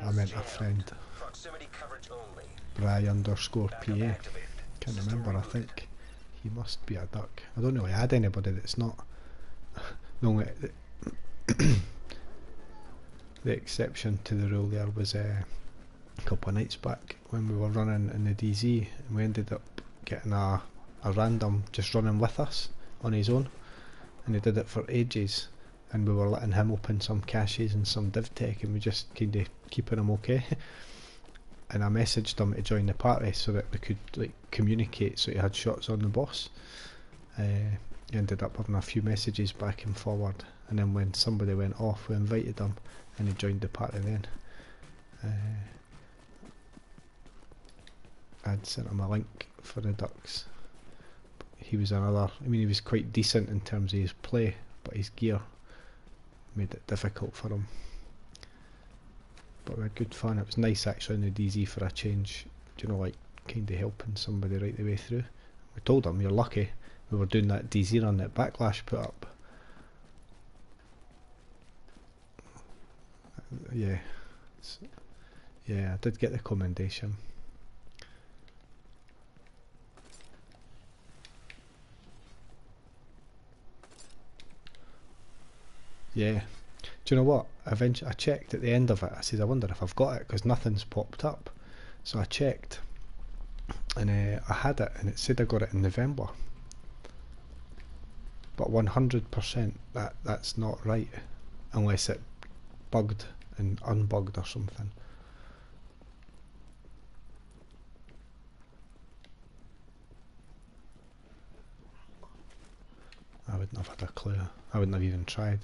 I meant a friend. Proximity coverage only. Bry_PA. Can't remember, I think. He must be a duck. I don't really add anybody that's not. The only the exception to the rule there was a couple of nights back when we were running in the DZ and we ended up getting a random just running with us on his own, and he did it for ages, and we were letting him open some caches and some div tech and we just kind of keeping him okay. And I messaged him to join the party so that we could like communicate, so he had shots on the boss. He ended up having a few messages back and forward, and then when somebody went off we invited him and he joined the party then. I'd sent him a link for the ducks. He was another, I mean he was quite decent in terms of his play, but his gear made it difficult for him. But we had good fun. It was nice actually in the DZ for a change, do you know, like kind of helping somebody right the way through. We told him, you're lucky we were doing that DZ run that Backlash put up. Yeah, yeah, I did get the commendation. Yeah. Do you know what? Eventually, I checked at the end of it. I said, I wonder if I've got it because nothing's popped up. So I checked, and I had it, and it said I got it in November. But 100% that's not right, unless it bugged and unbugged or something. I wouldn't have had a clue. I wouldn't have even tried.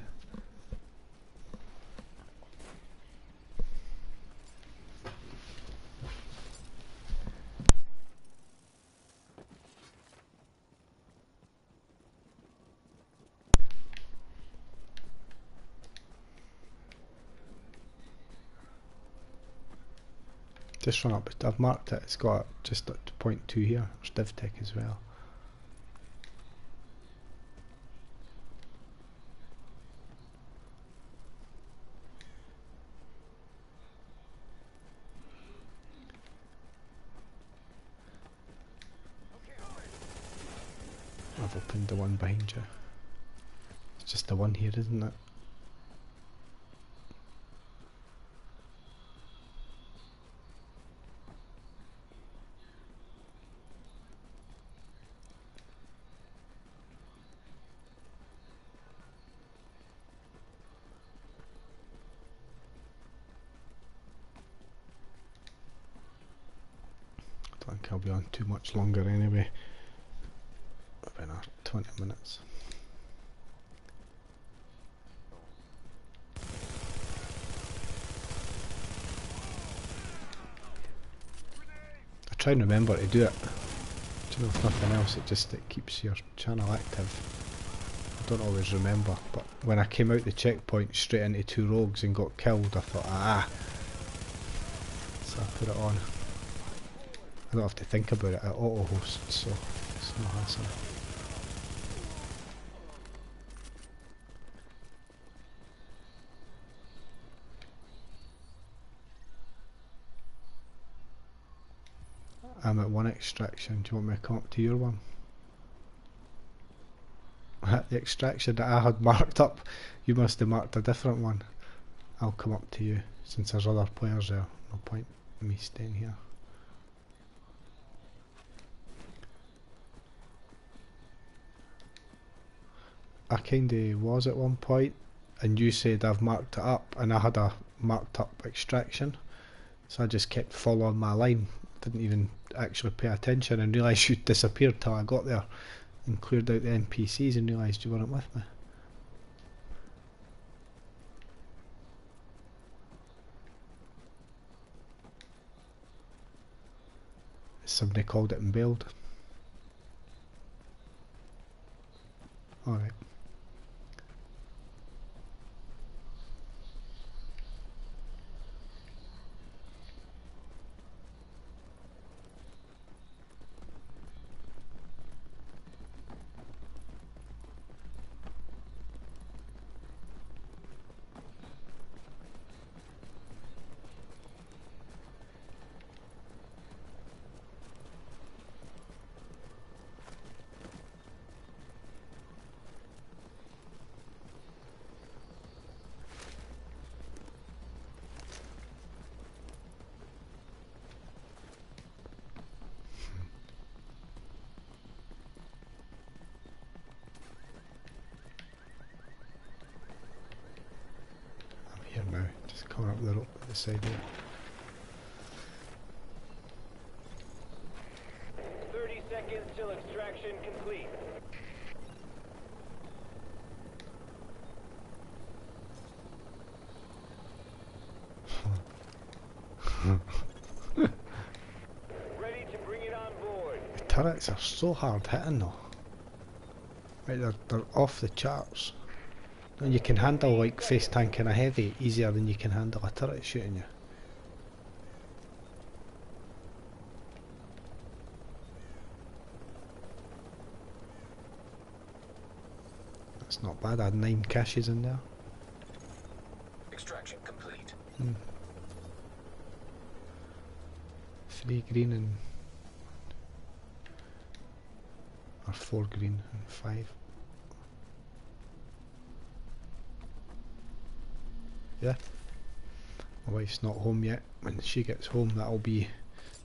just run up. I've marked it. It's got just at point 2 here. There's DivTech as well. I've opened the one behind you. It's just the one here, isn't it? I don't think I'll be on too much longer anyway. About 20 minutes. I try and remember to do it. Do you know, if nothing else, it keeps your channel active. I don't always remember, but when I came out the checkpoint straight into 2 rogues and got killed, I thought, so I put it on. I don't have to think about it, I auto host, so it's no hassle. I'm at 1 extraction. Do you want me to come up to your one? The extraction that I had marked up, you must have marked a different one. I'll come up to you since there's other players there. No point in me staying here. I kinda was at one point, and you said I've marked it up, and I had a marked up extraction, so I just kept following my line. Didn't even actually pay attention and realised you'd disappeared till I got there and cleared out the NPCs and realised you weren't with me. Somebody called it and bailed. Alright. Here now, just coming up the side here. 30 seconds till extraction complete. Ready to bring it on board. The turrets are so hard hitting though. Right, they're off the charts. And you can handle like face tanking a heavy easier than you can handle a turret shooting you. That's not bad, I had 9 caches in there. Extraction complete. 3 green and... or 4 green and 5. Yeah. My wife's not home yet. When she gets home, that'll be...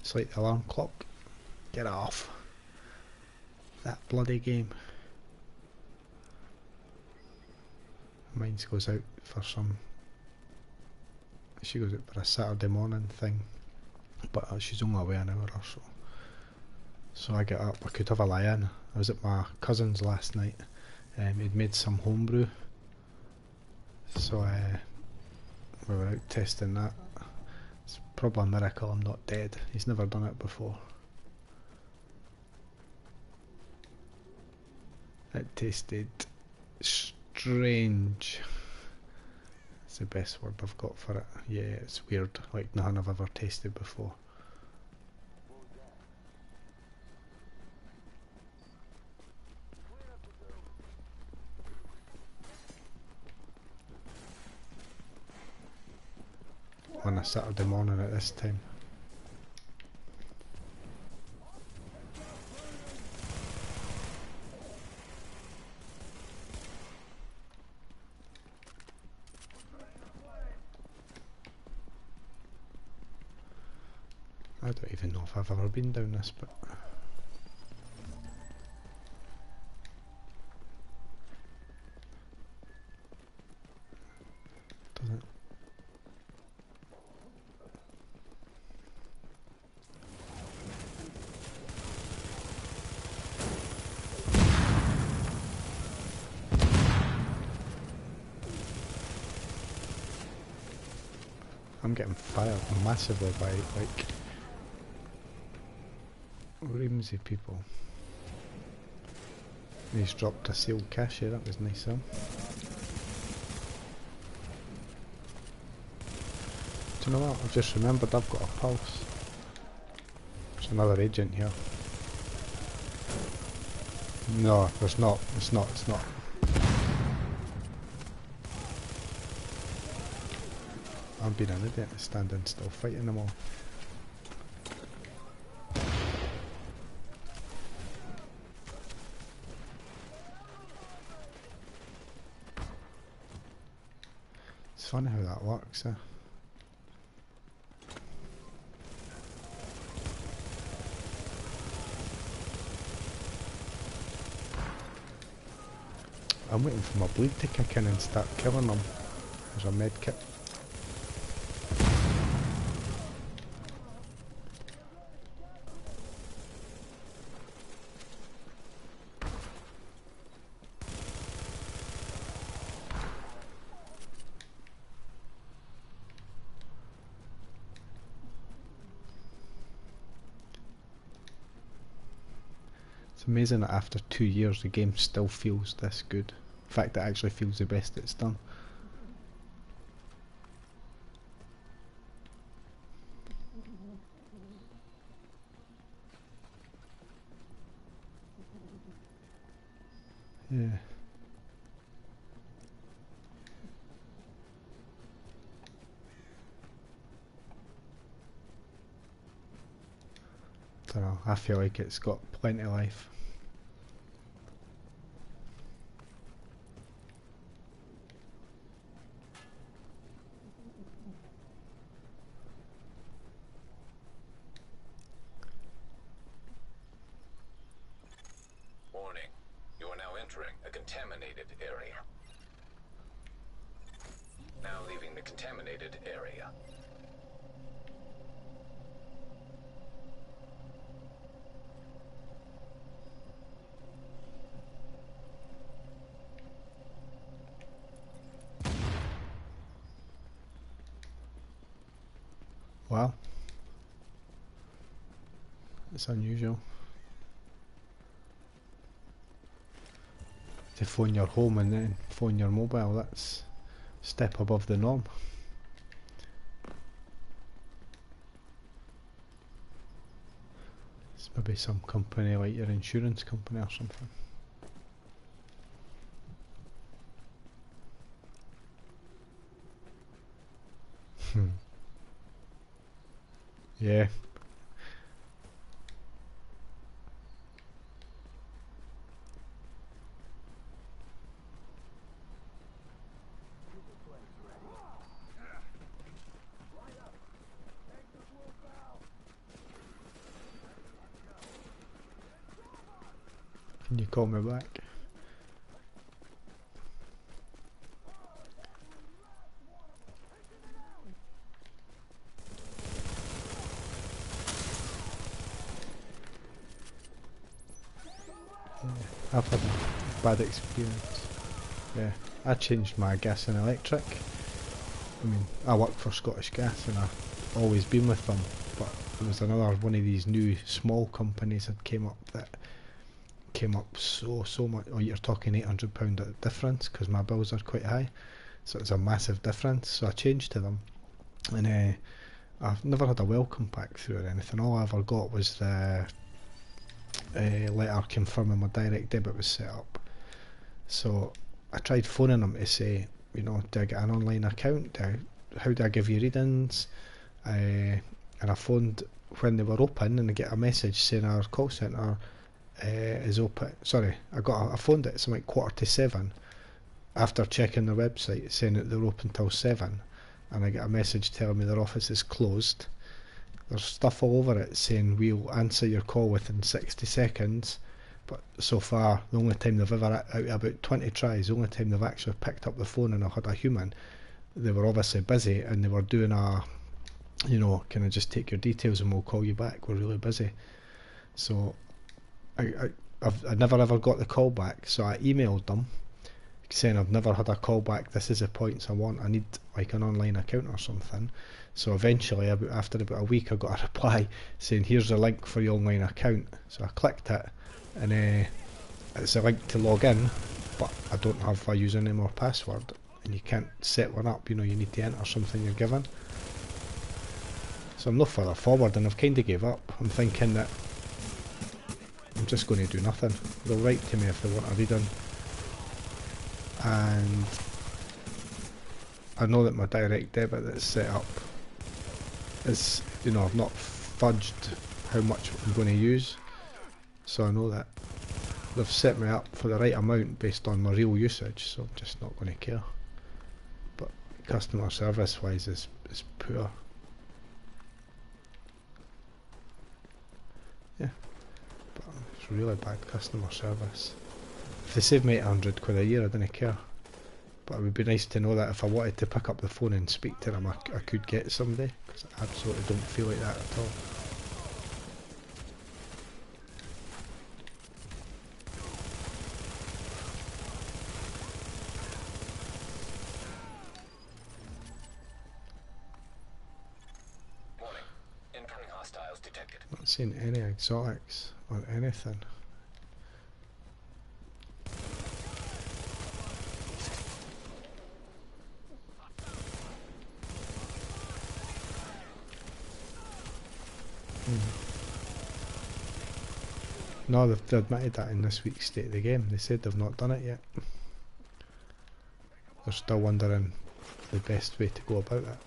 it's like the alarm clock. Get it off. That bloody game. Mine goes out for some... she goes out for a Saturday morning thing. But she's only away an hour or so. So I get up, I could have a lie in. I was at my cousin's last night. He'd made some homebrew. So we were out testing that. It's probably a miracle I'm not dead. He's never done it before. It tasted strange. It's the best word I've got for it. Yeah, it's weird, like nothing I've ever tasted before. Saturday morning at this time. I don't even know if I've ever been down this, but does it? I'm getting fired massively by like reams of people. He's dropped a sealed cache here, that was nice of him. Do you know what? I've just remembered I've got a pulse. There's another agent here. No, there's not. It's not. I'm being an idiot standing still fighting them all. It's funny how that works, eh? I'm waiting for my bleed to kick in and start killing them. There's a med kit. It's amazing that after 2 years the game still feels this good. In fact, it actually feels the best it's done. Yeah. Don't know, I feel like it's got plenty of life. Warning. You are now entering a contaminated area. Now leaving the contaminated area. Wow. It's unusual. To phone your home and then phone your mobile, that's a step above the norm. It's maybe some company like your insurance company or something. Yeah. Can you call me back? Yeah, I've had a bad experience. Yeah, I changed my gas and electric. I mean, I work for Scottish Gas and I've always been with them, but there was another one of these new small companies that came up that came up so much. Oh, you're talking £800 difference because my bills are quite high, so it's a massive difference. So I changed to them, and I've never had a welcome pack through or anything. All I ever got was the letter confirming my direct debit was set up. So I tried phoning them to say, you know, do I get an online account? How do I give you readings? and I phoned when they were open, and I get a message saying our call centre is open. Sorry, I phoned it. It's like 7:15 after checking their website, saying that they're open till 7, and I get a message telling me their office is closed. There's stuff all over it saying we'll answer your call within 60 seconds, but so far the only time they've ever, out of about 20 tries, the only time they've actually picked up the phone and I had a human, they were obviously busy and they were doing a, you know, can I just take your details and we'll call you back, we're really busy. So I never ever got the call back, so I emailed them saying I've never had a call back, this is the points I want, I need like an online account or something. So eventually, after about a week, I got a reply saying here's a link for your online account. So I clicked it, and it's a link to log in, but I don't have a username or password, and you can't set one up, you know, you need to enter something you're given. So I'm no further forward, and I've kind of gave up. I'm thinking that I'm just going to do nothing. They'll write to me if they want a reading. And I know that my direct debit that's set up is, you know, I've not fudged how much I'm going to use, so I know that they've set me up for the right amount based on my real usage, so I'm just not going to care. But customer service wise is poor. Yeah, but it's really bad customer service. If they save me 800 quid a year, I don't care. But it would be nice to know that if I wanted to pick up the phone and speak to them, I could get somebody, because I absolutely don't feel like that at all. Warning. Incoming hostiles detected. Not seeing any exotics or anything. No, they've admitted that in this week's State of the Game. They said they've not done it yet. They're still wondering the best way to go about it.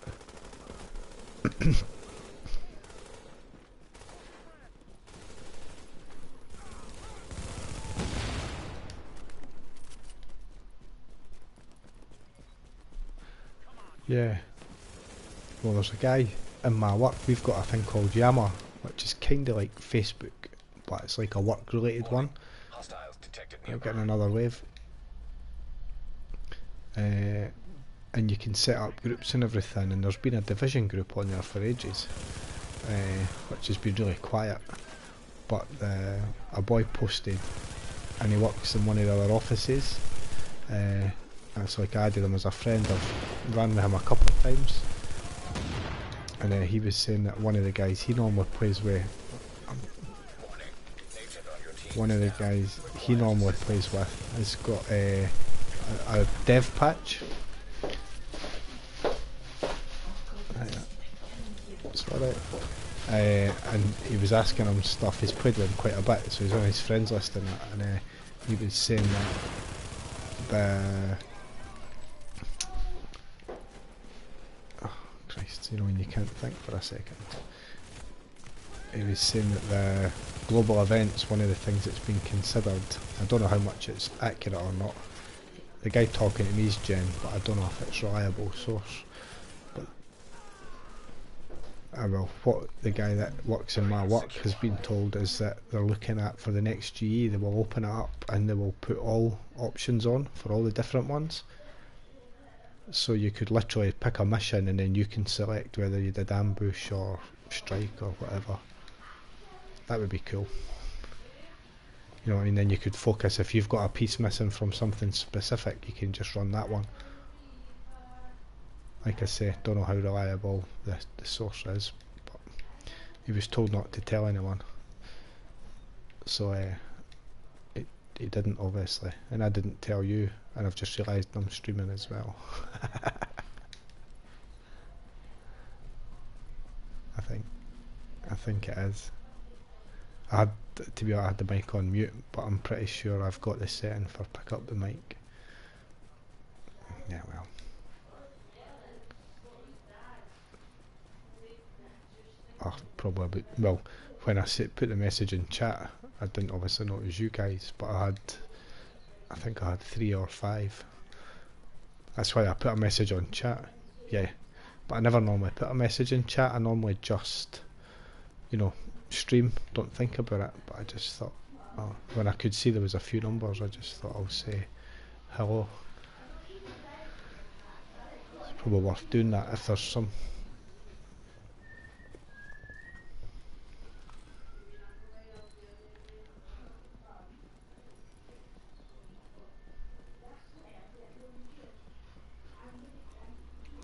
Yeah. Well, there's a guy in my work, we've got a thing called Yammer, which is kind of like Facebook, but it's like a work related one. Hostiles detected We're nearby. getting another wave. And you can set up groups and everything, and there's been a division group on there for ages, which has been really quiet. But a boy posted, and he works in one of the other offices, and so like I added him as a friend. I've ran with him a couple of times, and he was saying that one of the guys he normally plays with, one of the guys he normally plays with has got a dev patch. It's alright. And he was asking him stuff. He's played with him quite a bit, so he's on his friends list and that. And he was saying that the Christ, you know when you can't think for a second. He was saying that the global event's one of the things that's been considered. I don't know how much it's accurate or not. The guy talking to me is Jen, but I don't know if it's a reliable source. But well, what the guy that works in my work has been told is that they're looking at, for the next GE, they will open it up and they will put all options on for all the different ones. So you could literally pick a mission and then you can select whether you did ambush or strike or whatever. That would be cool. You know, and then you could focus, if you've got a piece missing from something specific, you can just run that one. Like I say, don't know how reliable the source is, but he was told not to tell anyone. So he didn't, obviously, and I didn't tell you, and I've just realised I'm streaming as well. I think it is. To be honest, I had the mic on mute, but I'm pretty sure I've got the setting for pick up the mic. Yeah, well. probably about, well, when I put the message in chat, I didn't obviously know it was you guys, but I think I had 3 or 5. That's why I put a message on chat. Yeah, but I never normally put a message in chat. I normally just, you know, stream, don't think about it. But I just thought, oh, when I could see there was a few numbers, I just thought I'll say hello. It's probably worth doing that if there's some.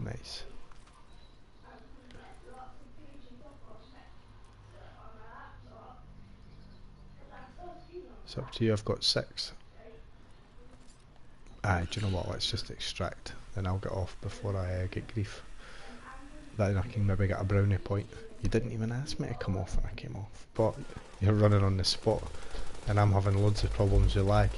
Nice. It's up to you. I've got 6. Do you know what? Let's just extract, then I'll get off before I get grief. Then I can maybe get a brownie point. You didn't even ask me to come off and I came off. But you're running on the spot and I'm having loads of problems with lag.